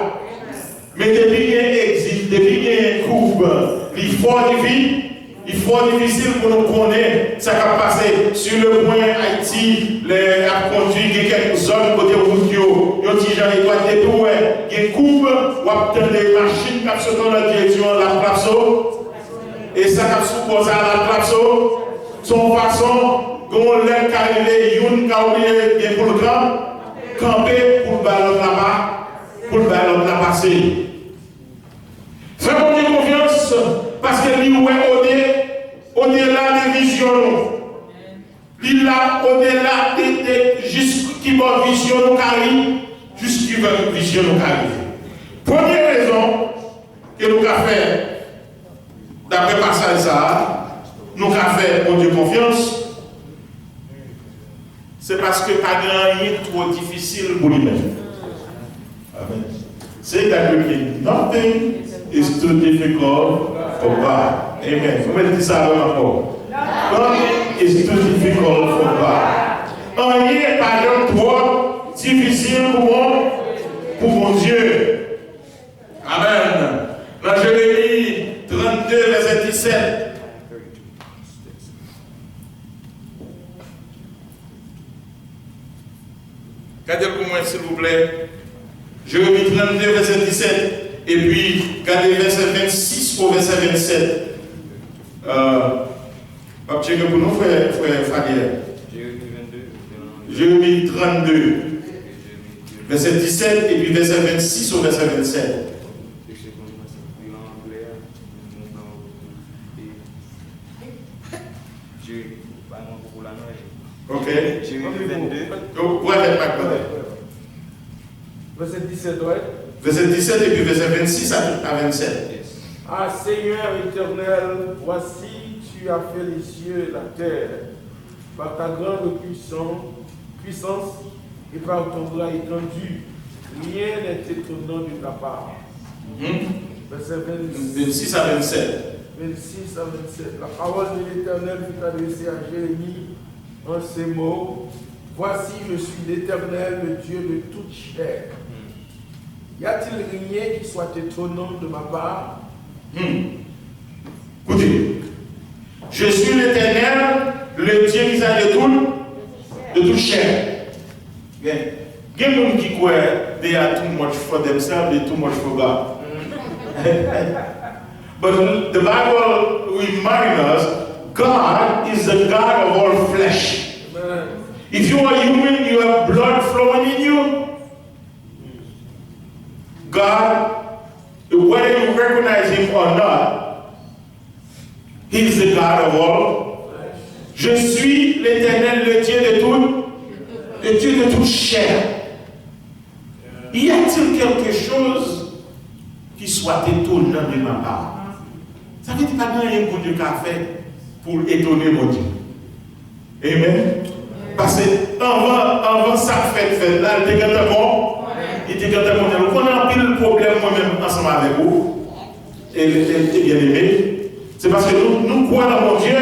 Mais depuis qu'il y a exil, depuis qu'il y a une courbe, il faut difficile pour nous connaître ce qui a passé sur le point Haïti, les a conduit quelques zones côté route yo ti jan étoile de tout il y a une courbe, ou obtenir des machines qui sont dans la direction de la place et ça qui suppose à la place son façon qu'on l'aime qu'arriver, yon qu'a oublié des programmes, camper pour le ballon là-bas, pour le ballon là passer. Fais-moi confiance, parce que lui est au-delà des visions. Il là au-delà de jusqu'à la vision nous arrive, jusqu'à la vision nous arrive. Première raison que nous avons fait, d'après passage ça, nous avons fait pour Dieu confiance. C'est parce que pas grand rien trop difficile pour lui-même. Amen. Say that with me. Nothing is too difficult for God. Amen. Vous mettez ça encore. Nothing is too difficult for God. Rien n'est pas trop difficile pour mon Dieu. Amen. Dans Jérémie 32, verset 17. Regardez pour moi, s'il vous plaît. Jérémie 32, verset 17. Et puis, regardez verset 26 au verset 27. Checker pour nous, frère Fabien. Jérémie 32, verset 17. Et puis verset 26 au verset 27. Ok. Verset 17, ouais. Verset 17 et puis verset 26 à 27. Ah Seigneur éternel, voici tu as fait les cieux et la terre par ta grande puissance et par ton bras étendu. Rien n'est étonnant de ta part. Verset 26 à 27. 26 à 27. La parole de l'Éternel fut adressée à Jérémie en ces mots. Voici, je suis l'Éternel, le Dieu de toute chair. Y a-t-il rien qui soit étonnant de ma part? Écoutez, je suis l'Éternel, le Dieu qui a de toute chair. Il y a des gens qui croient they are too much for themselves, they are too much for God. But the Bible reminds us God is the God of all flesh. Amen. If you are human, you have blood flowing in you. God, whether you recognize Him or not, He is the God of all. Je suis l'Éternel, le Dieu de toute chair. Y a-t-il quelque chose qui soit étonnant de ma part? Ça veut dire pas rien pour Dieu qu'a fait pour étonner mon Dieu. Amen. Parce que avant ça fait là, il était bon. Il était bon. On a un pile problème moi-même ensemble avec vous. Et bien aimé. C'est parce que nous croyons dans mon Dieu,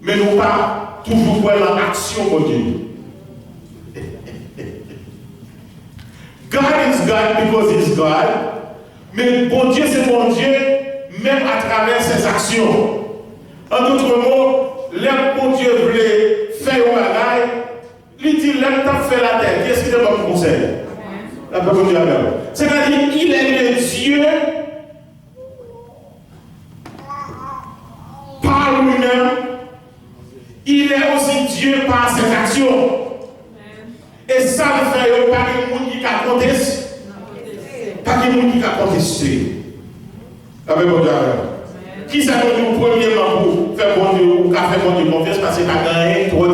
mais nous pas toujours croyons dans l'action de mon Dieu. God is God because He's God. Mais bon Dieu, c'est mon Dieu, même à travers ses actions. En d'autres mots, l'homme bon Dieu voulait faire un bagage, il dit l'homme t'a fait la terre. Qu'est-ce qu'il te donne comme conseil? La parole de Dieu. C'est-à-dire, il est le Dieu par lui-même. Il est aussi Dieu par ses actions. Et ça le fait, pas de monde qui a contesté. Pas de monde qui a contesté. La parole de Dieu. Qui ça nous premièrement pour faire bon Dieu ou faire bon Dieu confiance parce que tu as gagné trop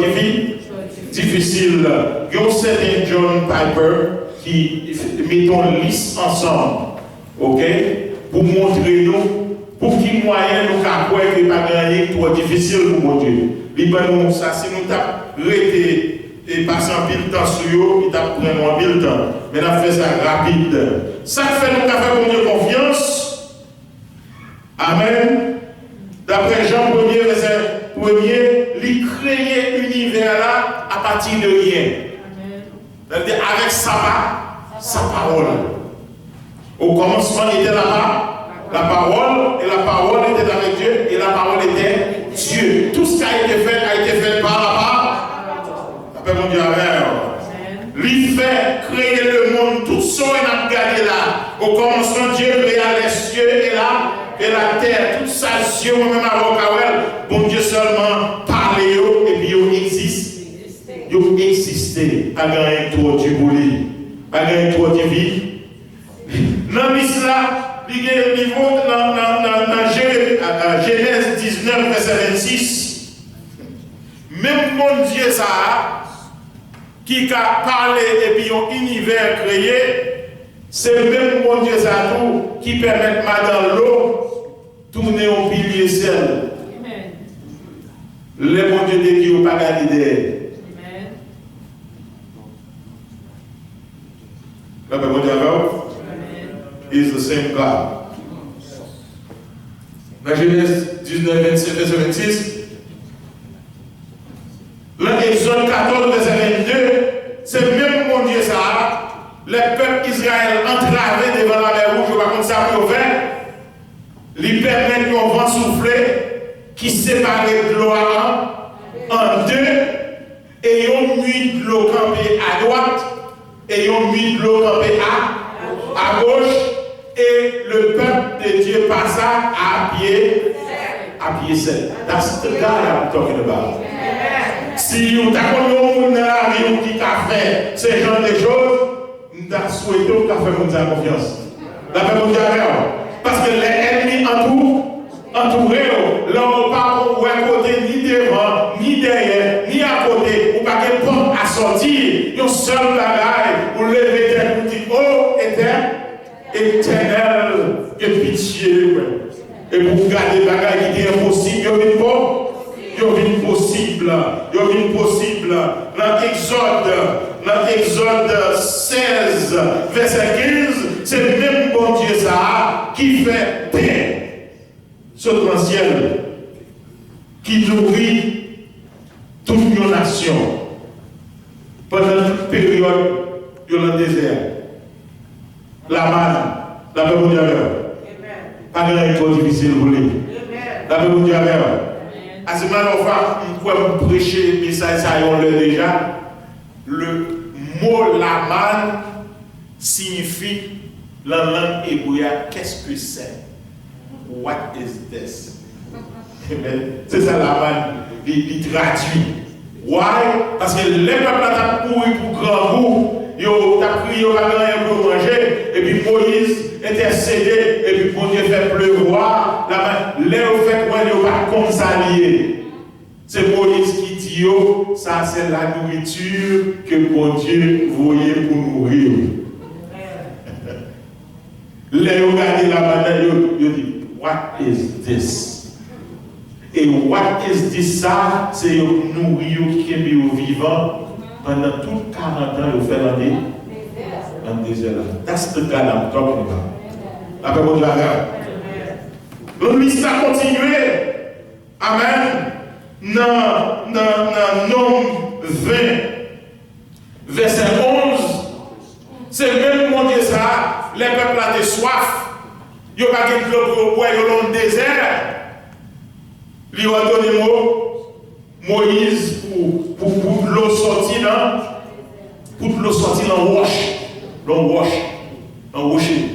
difficile. Il y a un certain John Piper qui met une liste ensemble, ok, pour montrer nous, pour qu'il moyen nous croire que tu pas gagné trop difficile pour mon Dieu. Nous, ça, si nous t'avons arrêté et passé un pile de temps sur eux, il t'a pris un pile de temps. Mais on a fait ça rapide. Ça fait nous faire bon Dieu confiance. Amen. D'après Jean 1er, verset 1er, il crée l'univers là à partir de rien. C'est-à-dire avec sa parole. Au commencement était là-bas, la parole, et la parole était avec Dieu, et la parole était Dieu. Tout ce qui a été fait par la parole. Après mon Dieu, lui fait créer le monde, tout ce qu'on a regardé là. Au commencement, Dieu créa les cieux et la terre, tout ça, Dieu, moi-même avant Kawel, bon Dieu seulement parler et puis il existe. Il existe. Pas gagner trop du boulot, pas gagner trop de vie. Dans l'islam, il y a un niveau dans Genèse 19, verset 26. Même mon Dieu, ça, qui a parlé et puis un univers créé, c'est même mon Dieu, ça, qui permet de dans l'eau. Tourner au pilier seul. Le bon Dieu de Dieu pas gagné. is the same God. Dans Genèse 19, 25, verset 26, dans Exode 14, verset 22, c'est même mon Dieu ça, les peuples Israël entravés devant la mer rouge, par contre ça pour faire, lui permettent un vent souffler qui sépare de l'eau en deux, et une nuit de l'eau campée à droite, et une nuit de l'eau campée à gauche, et le peuple de Dieu passa à pied sec. That's the guy I'm talking about. Si vous avez un monde dans la vie qui a fait ce genre de choses, nous avons souhaité qu'on fasse confiance. La paix mondiale. Parce que les ennemis entourés, là, on ne pas à côté ni devant, ni derrière, ni à côté, ou pas de porte à sortir. Il y a un seul bagage pour lever tête pour dire oh, éternel, que pitié. Et pour garder les bagages qui étaient impossibles, il y a une possible. Dans Exode 16, verset 15, c'est le même bon Dieu ça qui fait paix sur le ciel, qui nourrit toute nos nations pendant toute période dans le désert. La manne, la paix mondiale. Pas de chose difficile pour lui. La paix mondiale. À ce moment-là, on peut prêcher le message, ça y est déjà. Le mot laman signifie, la langue hébreu, qu'est-ce que c'est? What is this? C'est ça laman, il traduit. Why? Parce que les peuples ont couru pour grand goût, ils ont prié, ils ont rien pour manger, et puis Moïse intercédé, et puis bon Dieu fait pleuvoir, les fait quoi, ils n'ont pas consalié. C'est Moïse qui dit, ça c'est la nourriture que bon Dieu voyait pour nourrir. Les regardez la bataille, ils disent, what is this? Et what is this ça? C'est nourrir qui est vivant pendant tout 40 ans, ils fait dans le désert. That's the God I'm talking about. La paix de la guerre. Donc, l'histoire continue. Amen. Dans Nombre 20, verset 11, c'est même mon Dieu ça, les peuples ont des soif, ils n'ont pas de l'eau pour boire dans le désert. Ils ont donné Moïse pour l'eau sortir dans le rocher.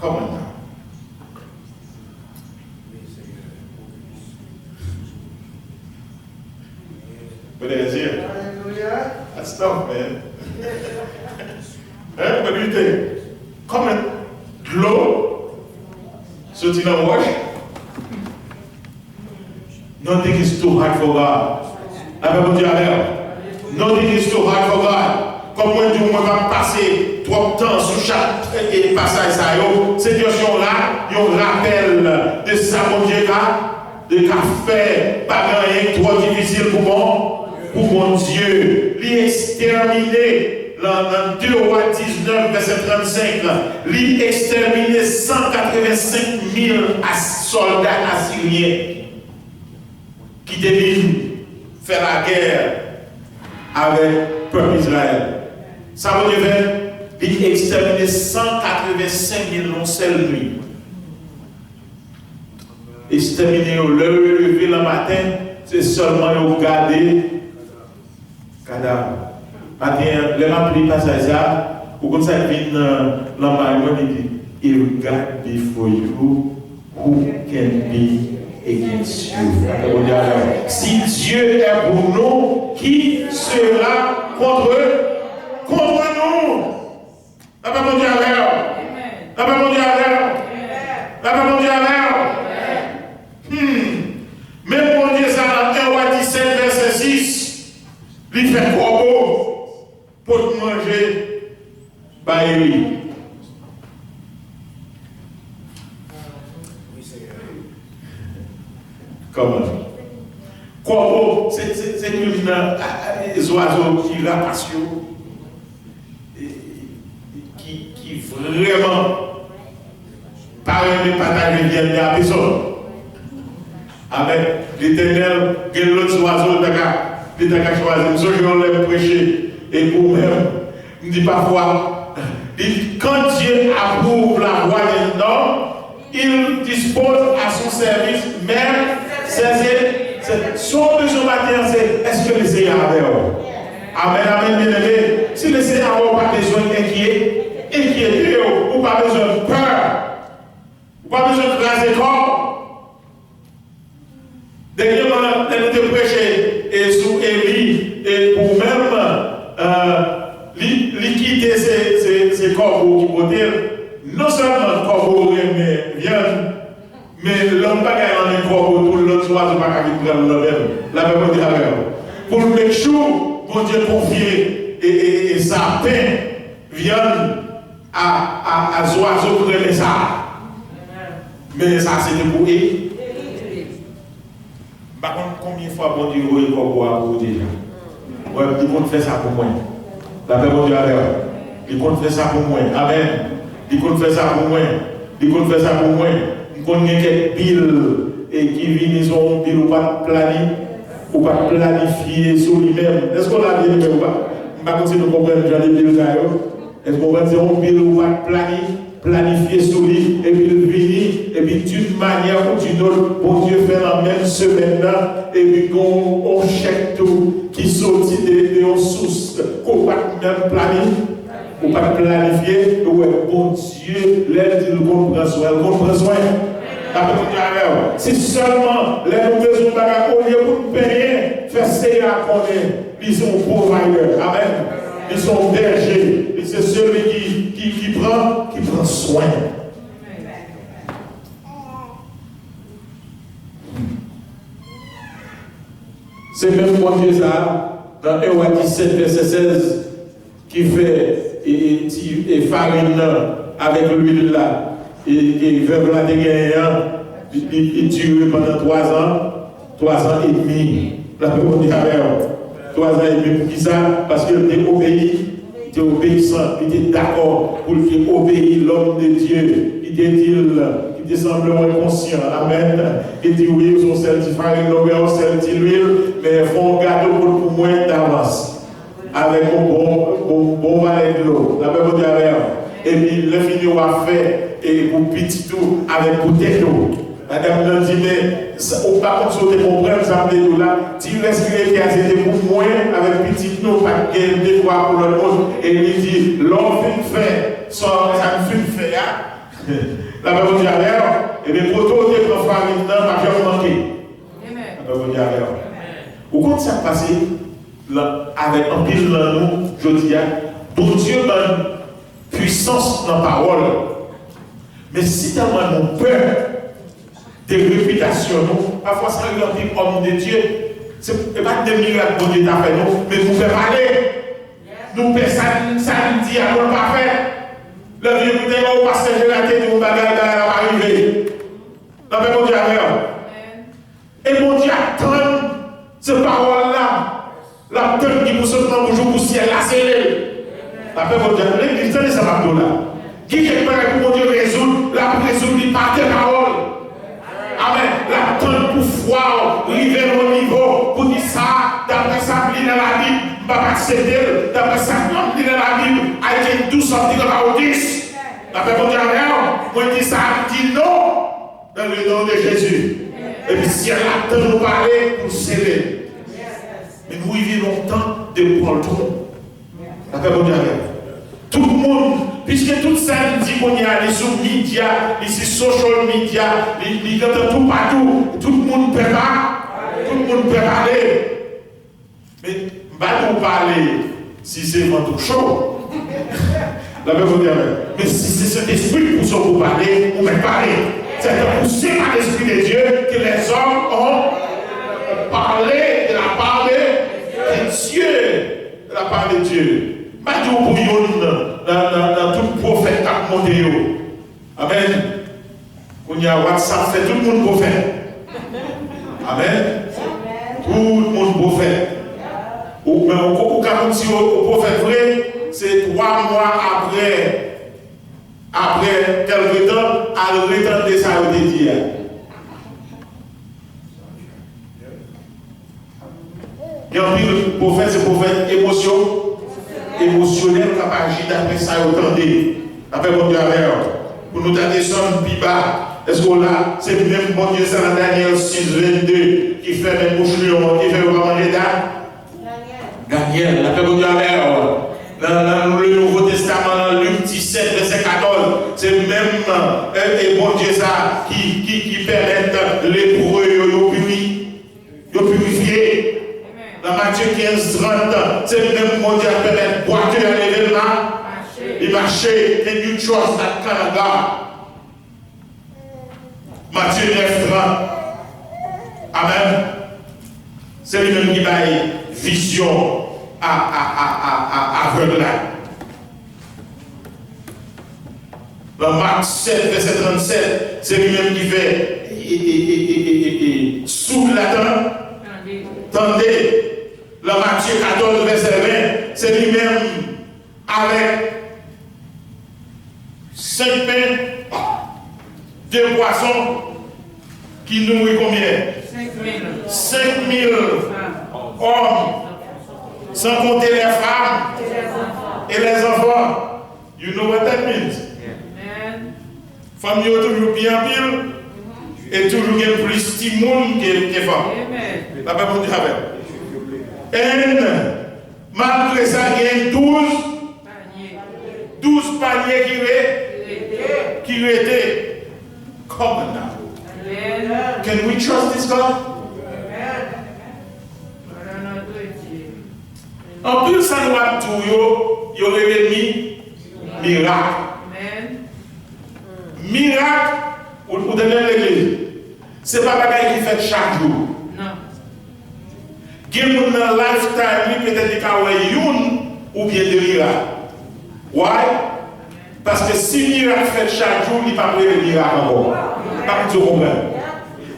Comment? What is it? That's tough, man. What do you think? Comment? Glow? Sorting the wash? Nothing is too hard for God. Nothing is too hard for God. Comme moi, on va passer trop de temps sur chaque passage, cette situation-là, il y a un rappel de ça, mon Dieu, de café, pas rien trop difficile pour mon Dieu. L'exterminer, dans 2 Rois 19, verset 35, l'exterminer 185 000 soldats assyriens qui devaient faire la guerre avec le peuple Israël. Ça veut dire qu'il exterminer 185 000 en seule nuit. Exterminer au lever le matin, c'est seulement regarder cadavre. Les remplis passage ça, ou comme ça, il vient l'embargo et dit, il regarde before you, who can be against you. Si Dieu est pour nous, qui sera contre nous? La paix mondiale. La paix mondiale. La paix mondiale. Même pour dire ça dans 1 Roi 17, verset 6, il fait corbeau pour manger par lui. Comment? Corbeau, c'est les oiseaux qui rapassent. qui vraiment pas aimé partager bien à personne. Amen. L'Éternel, quel autre oiseau qui t'a choisi. Je vais prêcher. Et pour même, je dis parfois, quand Dieu approuve la voie d'un homme, il dispose à son service même son besoin matériel, c'est est-ce que le Seigneur a avec vous? Amen, amen, bien aimé. Si le Seigneur n'a pas besoin d'inquiéter, ou pas besoin de peur, ou pas besoin de craser corps. Dernièrement, elle était prêchée et sous Élie, et pour même liquider ces corbeaux qui potaient, non seulement le corbeau viennent, mais l'homme n'a pas gagné un corbeau, tout l'autre oiseau n'a pas gagné le même. La même chose pour le make sure, mon Dieu confié et sa paix viennent à ce oiseau pour aimer ça. Mais ça, c'était pour eux. Par contre, combien de fois bon Dieu a eu le corbeau à vous déjà? Ouais, il compte faire ça pour moi. La paix, mon Dieu, il compte faire ça pour moi. Amen. Il compte faire ça pour moi. Il compte faire ça pour moi. Il compte quelques piles et qui viennent sur une pile ou pas planifier sur lui-même. Est-ce qu'on a bien ou pas? Je ne sais pas si nous comprenons déjà les piles. Est-ce qu'on va dire une pile ou pas planifier sur lui et puis il vient et puis d'une manière ou d'une autre, bon Dieu fait la même semaine là et puis qu'on chèque tout qui sortit de sources qu'on va même planifier. Ou pas planifier, ouais, bon Dieu, l'aide, il comprend soin. Si seulement les besoins de la au lieu pour payer, faire c'est à connaître, ils sont providers. Amen. Ils sont bergers. C'est celui qui prend soin. C'est même mon Dieu ça, dans 1 17, verset 16, qui fait et farine avec l'huile là, et veuve là de gagnant, il dure pendant 3 ans et demi. La personne dit 3 ans et demi pour qui ça? Parce qu'il était obéissant, il était d'accord pour qu'il obéisse l'homme de Dieu. Il était simplement conscient. Amen. Il dit oui, ils sont celles qui farine, ils sont celles qui l'huile, mais ils font un gâteau pour moi d'avance. Avec un bon valet de l'eau, la même chose avec. Et puis le fini on va faire et pour petit tout avec bouteille d'eau. Madame l'a dit, mais on va pas sauter pour prendre ça de là. Si vous respirez, c'était pour moi avec petit nous, pas de des fois pour l'autre monde. Et il dit, l'homme fait ça me fait faire. La même chose avec. Et les poteaux de prendre farine dans pas jamais manqué. La même chose avec. Au compte ça passé avec un pile dans nous, je dis, pour Dieu donne puissance dans la parole. Mais si tellement nous peur des réputations, parfois ça arrive un petit homme de Dieu, ce n'est pas des miracles que Dieu t'a fait, mais nous pouvons parler. Nous pouvons samedi à nous pas faire. Le vieux nous dit, on passe la tête, on va arriver. La même Dieu avec. Et mon Dieu attend ces paroles-là. La tête qui vous saute dans le jour pour ciel, la scellée. La paix de Dieu, l'église, c'est ça, là. Qui est prêt pour mon Dieu résoudre, la résoudre par tes paroles. Amen. La tête pour foi, arriver au niveau, pour dire ça, d'après ça, il dans la Bible, je ne vais pas accepter, d'après ça, il dans la Bible, I can do something about this. La paix de Dieu, moi, je dis ça, je dis non, dans le nom de Jésus. Et puis, si elle attend nous parler, pour sceller. Mais nous vivons longtemps de prendre tout. La paix de Dieu. Tout le monde, puisque tout ça dit qu'on y a les sur médias, les social media, les tout partout, tout le monde peut pas, tout le monde peut parler. Mais pas nous parler si c'est vraiment chaud. La paix de Dieu. Mais si c'est cet esprit pour ça vous parler, on va parler. C'est poussé par l'esprit de Dieu que les hommes ont parlé de la part de Dieu. De la part de Dieu. Pas du bouillon dans tout prophète qui monte. Amen. Quand il y a WhatsApp, c'est tout le monde prophète. Amen. Tout le monde prophète. Ou quand on dit au prophète vrai, c'est 3 mois après fait quelque temps, à le retendre ça au dit. Il y a un prophète, c'est prophète émotionnel qui a agi d'après ça au temps de. Après mon Dieu, pour nous donner son plus bas. Est-ce que là, c'est le même bon Dieu, c'est dans Daniel 6, 22, qui fait même bouche lion, qui fait vraiment les dames? Daniel, après mon Dieu, dans le Nouveau Testament, dans Luc 17, verset 14, c'est le même bon Dieu ça qui permet l'épreuve de purifier. Dans Matthieu 15, 30, c'est le même bon Dieu qui permet de boiter à l'événement. Il marchait, and you trust that kind of God. Matthieu 9, 30. Amen. C'est lui-même qui va vision à aveugle. Dans Marc 7, verset 37, c'est lui-même qui fait sous la tente. Tendez. Dans Matthieu 14, verset 20, c'est lui-même avec 5 pains, 2 poissons qui nourrit combien? 5 000 hommes, sans compter les femmes et les enfants. You know what that means? Femmes sont toujours bien pile et toujours plus de monde que femmes. La Bible dit avec. Et malgré ça, il y a 12 paniers qui étaient. Come on now. Can we trust this God? En plus, ça nous a tout, il aurait mis miracle. Miracle, pour donner l'église. Ce n'est pas quelque chose qui fait chaque jour. Non. Il y a un lifetime, peut-être qu'il y a une ou bien deux miracles. Why? Parce que si miracle fait chaque jour, il n'y a pas de miracle encore. Pas de problème.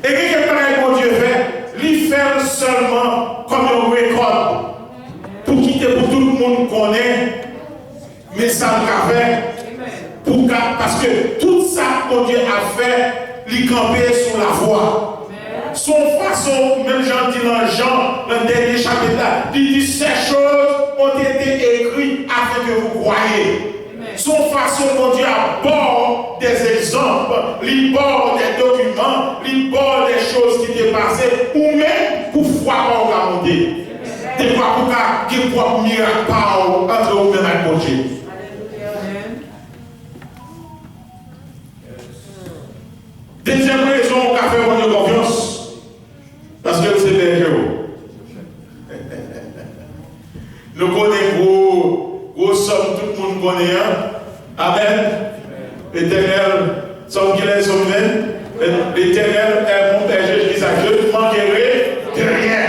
Et qu'est-ce que mon Dieu fait? Il fait seulement comme un record. Pour quitter pour tout le monde connaît, mais ça le fait. Parce que tout ça que mon Dieu a fait, il campait sur la voie. Son façon, même Jean dit dans Jean, dans le dernier chapitre là, il dit ces choses ont été écrites afin que vous croyez. Son façon, mon Dieu, aborde des exemples, il borde des documents, il borde des choses qui étaient passées, ou même pour foi pas remonter. Des fois, pour qu'il y ait un miracle entre vous-même et mon Dieu. Deuxième raison qu'on a fait votre confiance, parce que c'est berger. Nous connaissons gros somme, tout le monde connaît. Amen. L'Éternel, somme qu'il est souverain. L'Éternel est mon berger, je dis ça, je ne manquerai de rien.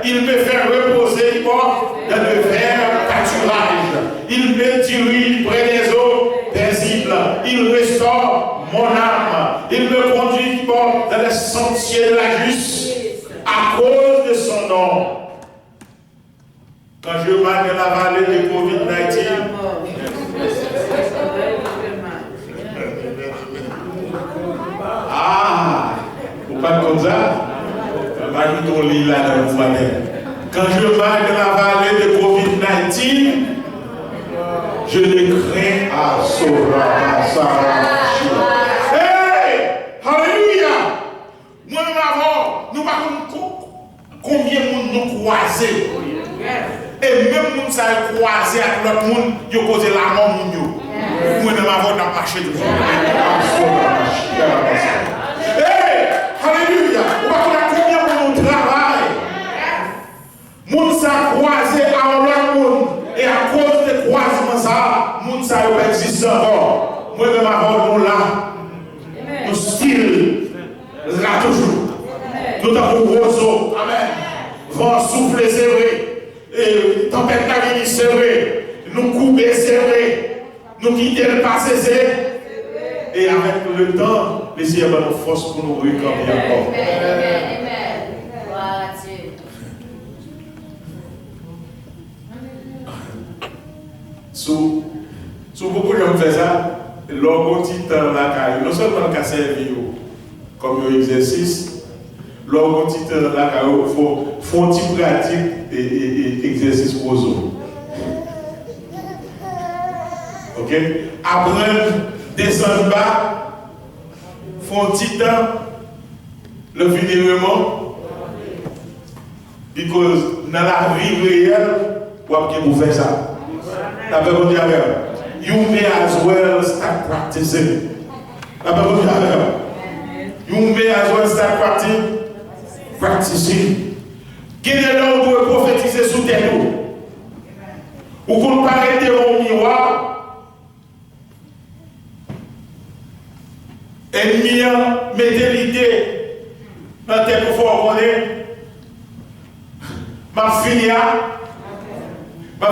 Il me fait reposer dans le vert pâturage. Il me dirige près des eaux paisibles. Il restaure mon âme. Il me conduit dans les sentiers de la justice à cause de son nom. Quand je marche dans la vallée de Covid-19, vous pas comme ça? Quand je marche dans la vallée de Covid-19, je ne crains à Sora. Hey! Alléluia! Nous avons combien de monde nous croisés. Et même nous sommes croisés avec l'autre monde, ils ont causé la mort. Nous avons marché de vous. Hey! Alléluia! Moun sa croisé à l'autre monde et à cause de croisement ça, moun sa yo existe encore. Moi même avant nous là, nous style là toujours. Nous avons gros amen. Vent souffler c'est vrai, et tempête la vie c'est vrai, nous couper c'est vrai, nous quitter le passé c'est vrai. Et avec le temps, les Seigneur va nous force pour nous recamper encore. Sous beaucoup de gens font ça, l'homme titan là, non seulement qu'à servir comme un exercice, l'homme titan là, il faut un petit pratique et exercice aux autres. Ok? Apprendre, descendre bas, faut un petit temps, le vénérément, parce que dans la vie réelle, vous pouvez faire ça. La Bible dit you may as well start practicing. La Bible dit you may as well start practicing. Quel est l'homme qui doit prophétiser sous terre? Ou qu'on paraît devant le miroir, ennemi mettez l'idée dans tête pour faire connaître. Ma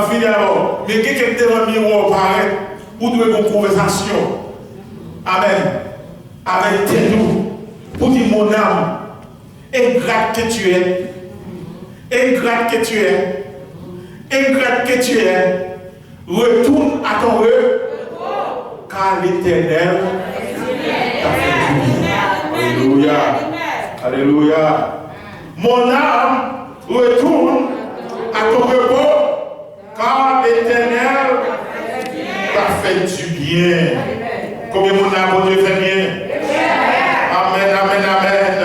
fille alors, mais quelqu'un devant le miroir paraît, ou doit avoir une conversation. Amen. Avec tes nous. Pour dire mon âme, ingrate que tu es. Ingrate que tu es. Ingrate que tu es. Retourne à ton repos. Car l'Éternel t'a fait du bien. Alléluia. Alléluia. Mon âme, retourne à ton repos. Car l'Éternel t'a fait du bien. Combien mon âme, Dieu fait bien? Amen, amen, amen.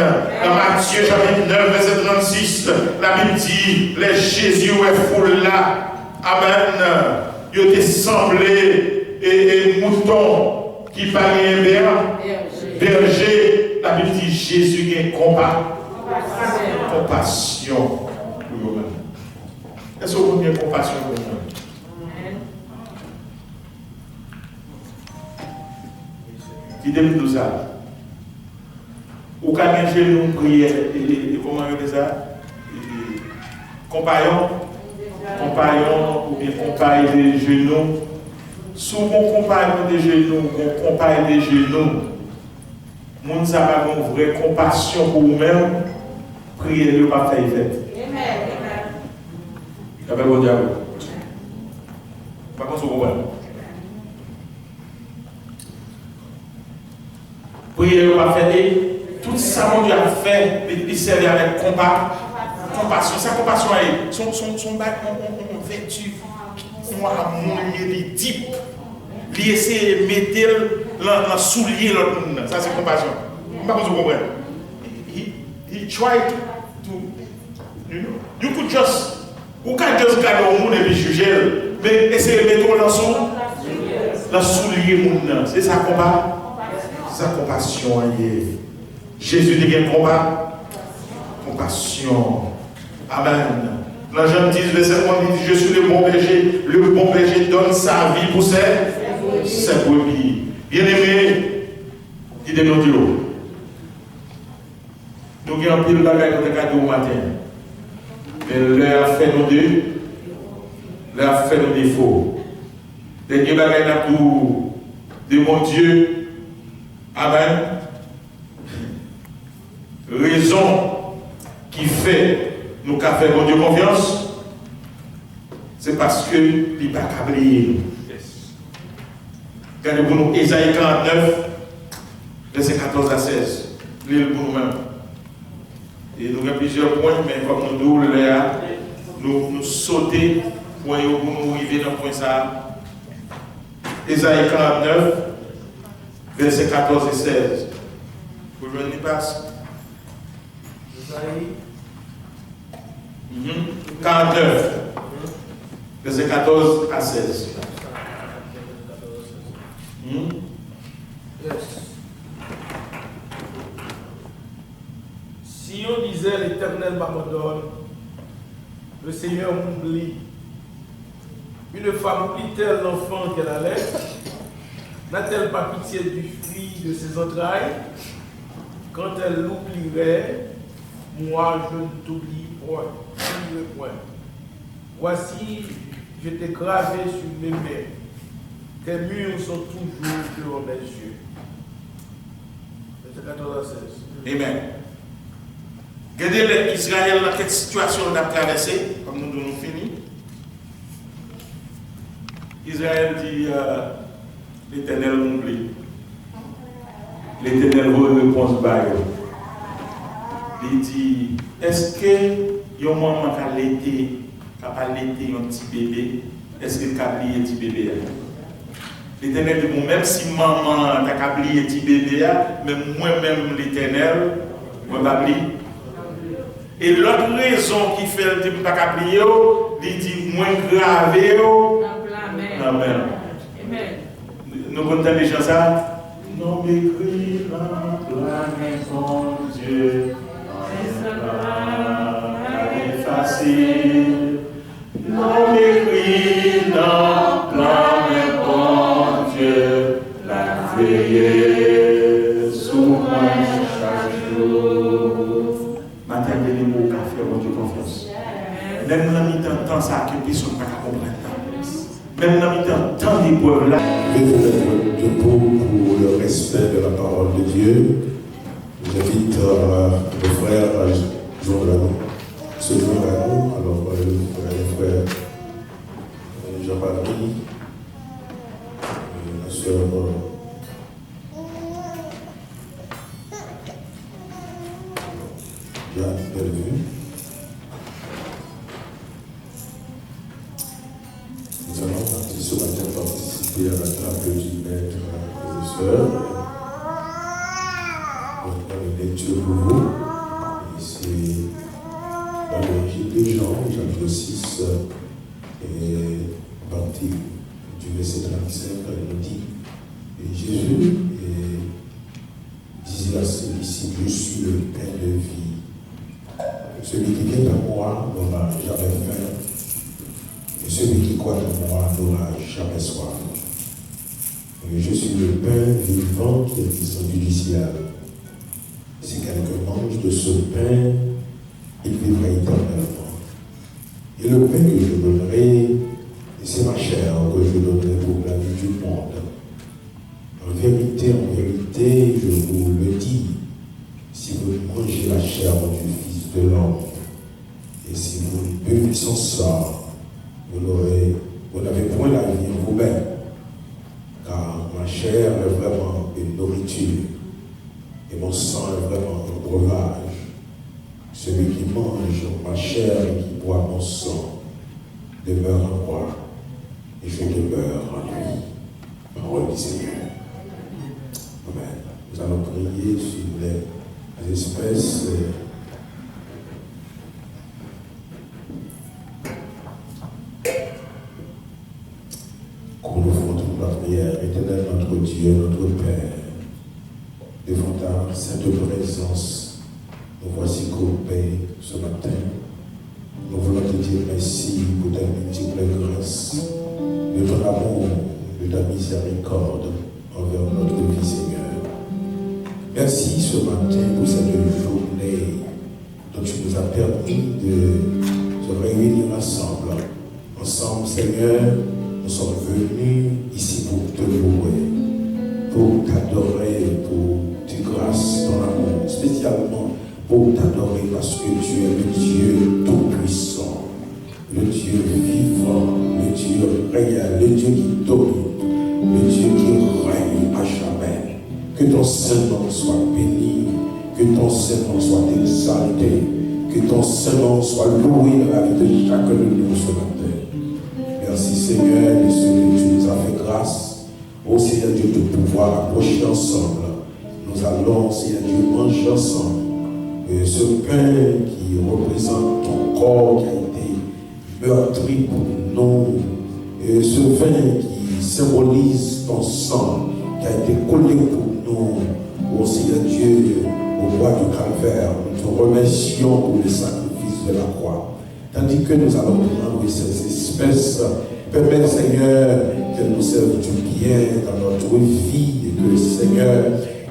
Dans Matthieu chapitre 9, verset 36, la Bible dit, les Jésus est foule là. Amen. Il était semblé et mouton qui parlait un berger. La Bible dit, Jésus a compassion pour vous-même. Est-ce que vous avez compassion pour vous-même? Qui débutent tout ça? Ou quand nous prions, comment on dit ça? Compagnon ou bien compagnon des genoux. Souvent, compagnon des genoux, compagnon des genoux. Moun sa pa une vraie compassion pour vous-même, priez ne pas faire effet. Amen. Bon diable. Par contre, vous comprenez. Priez ne pas faire tout ça, mon Dieu a fait, il servait avec compassion. Sa compassion est son bac en vertu, son amour, il est deep. Il essaie de mettre dans soulier l'autre monde. Ça, c'est compassion. Je ne sais pas si vous comprenez. He tried to, you could just, you can't just garder au monde et puis juger, mais essayer de mettre dans soulier le monde. C'est ça combat. Sa compassion. Jésus dit qu'il combat. Compassion. Amen. Dans Jean 10, verset 1, il dit, je suis le bon berger. Le bon berger donne sa vie pour ses brebis. Bien-aimé, il est notre lot. Nous avons un pile de bagages dans le cadeau au matin. Mais l'heure a fait nos deux. L'heure a fait nos défauts. Dernier bagage de mon Dieu. Amen. Raison qui fait nous qu'à faire mon Dieu confiance, c'est parce que il n'a pas oublié. Regardez pour nous Ésaïe 49, verset 14 à 16. Lisez pour nous-mêmes. Et nous avons plusieurs points, mais comme nous sauter pour nous arriver dans le point ça. Ésaïe 49, verset 14 et 16. Vous voyez une passe. Ésaïe 49, verset 14 à 16. Yes. Si on disait l'Éternel m'abandonne, le Seigneur m'oublie. Une femme oublie-t-elle l'enfant qu'elle allait? N'a-t-elle pas pitié du fruit de ses entrailles? Quand elle l'oublierait, moi je ne t'oublie point. Voici, je t'ai gravé sur mes mains. Tes murs sont toujours devant mes yeux. Verset 14 à 16. Amen. Regardez l'Israël dans quelle situation on a traversé, comme nous finissons. Israël dit, l'Éternel m'oublie. L'Éternel vous réponse par il dit, est-ce que yon maman qui a allaité un petit bébé, est-ce qu'il a oublié un petit bébé? L'Éternel dit, bon, même si maman a oublié un petit bébé, même moi-même l'Éternel, je ne vais pas oublier. Et l'autre raison qui fait que je ne vais pas oublier, il dit, moins gravé. Amen. Nous comptons déjà ça? Non, m'écris dans la maison de Dieu. Facile, non m'écris dans la bon Dieu, la veille sous moi chaque jour. Matin, il y a des mots qui font mon Dieu confiance. Même dans le temps, ça que personne ne peut comprendre. Même dans le temps d'épreuve là. Je vais vous mettre debout pour le respect de la parole de Dieu. J'invite le frère Jean-Lanou. Ce jour-là, alors le frère Jean-Marie, la soeur Jeanne Bellevue. Nous allons ce matin participer à la table du maître professeur. On a une lecture pour vous. Et c'est dans l'évangile de Jean, chapitre 6, et partie du verset 35, il nous dit, et Jésus disait à ses disciples, je suis le pain de vie. Celui qui vient à moi n'aura jamais faim, et celui qui croit en moi n'aura jamais soif. Et je suis le pain vivant qui est descendu du ciel. Si quelqu'un mange de ce pain, il vivra éternellement. Et le pain que je donnerai, c'est ma chair que je donnerai pour la vie du monde. En vérité, je vous le dis, si vous mangez la chair du Fils de l'homme, et si vous buvez son sang, vous n'avez point la vie en vous-même, car ma chair est vraiment une nourriture, et mon sang est vraiment un breuvage. Celui qui mange ma chair et qui boit mon sang demeure en moi, et je demeure en lui. Parole du Seigneur. Amen. Nous allons prier sur les espèces. Qu'on nous fasse toute la prière, éternel notre Dieu, notre Père, devant ta sainte présence, nous voici groupés ce matin. Nous voulons te dire merci pour ta multiple grâce, de ton amour, de ta miséricorde envers notre vie, Seigneur. Merci ce matin pour cette journée dont tu nous as permis de se réunir ensemble. Ensemble, Seigneur, nous sommes venus ici pour te louer, pour t'adorer, pour tes grâces, ton amour, spécialement pour t'adorer parce que tu es le Dieu tout-puissant, le Dieu vivant, le Dieu réel, le Dieu qui domine, le Dieu qui règne à jamais. Que ton Saint-Nom soit béni, que ton Saint-Nom soit exalté, que ton Saint-Nom soit loué dans la vie de chacun de nous ce matin. Merci Seigneur, de ce que tu nous as fait grâce. Ô Seigneur Dieu, de pouvoir approcher ensemble. Nous allons, Seigneur Dieu, manger ensemble. Et ce pain qui représente ton corps qui a été meurtri pour nous, et ce vin qui symbolise ton sang qui a été collé pour nous, ô Seigneur Dieu, au bois du calvaire. Nous te remercions pour le sacrifice de la croix. Tandis que nous allons prendre ces espèces, permets Seigneur qu'elles nous servent du bien dans notre vie, et que Seigneur,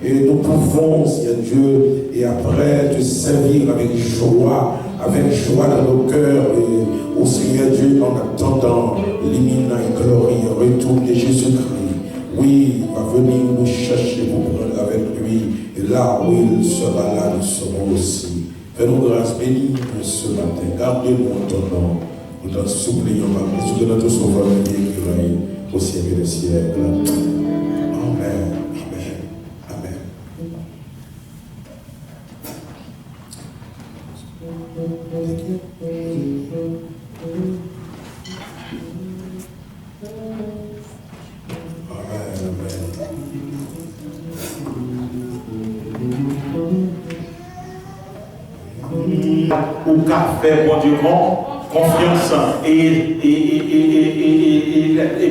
et nous pouvons, Seigneur Dieu, et après te servir avec joie dans nos cœurs, et au Seigneur Dieu, en attendant l'imminent et glorieux retour de Jésus-Christ. Oui, il va venir nous chercher pour prendre avec lui, et là où il sera là, nous serons aussi. Fais-nous grâce, bénis pour ce matin, gardez-nous en ton nom. Nous t'en supplions, par Christ, que notre Sauveur qui règne au siècle des siècles. Ou qu'a fait, bon Dieu, confiance et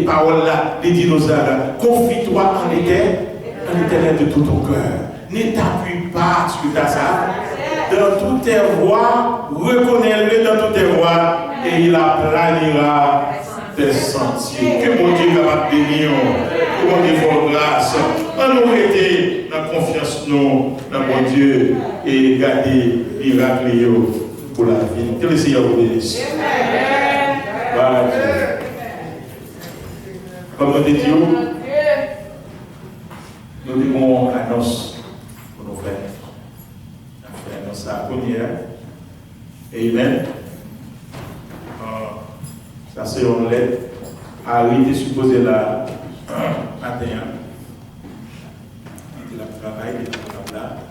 paroles là, les dinosaures. Confie-toi en l'éternel de tout ton cœur. Ne t'appuie pas sur ta ça. Dans toutes tes voies, reconnais-le dans toutes tes voies et il aplanira tes sentiers. Que mon Dieu va bénir, que mon Dieu fasse grâce. On nous aider dans la confiance nous, dans mon Dieu et garder miracle pour la vie. Que le Seigneur vous bénisse. Voilà. Comme nous disions, nous devons annoncer pour nos frères. Annoncer la première. Amen. Ça c'est une lettre. Harry était supposé là matin. Il était là pour travailler, il était là.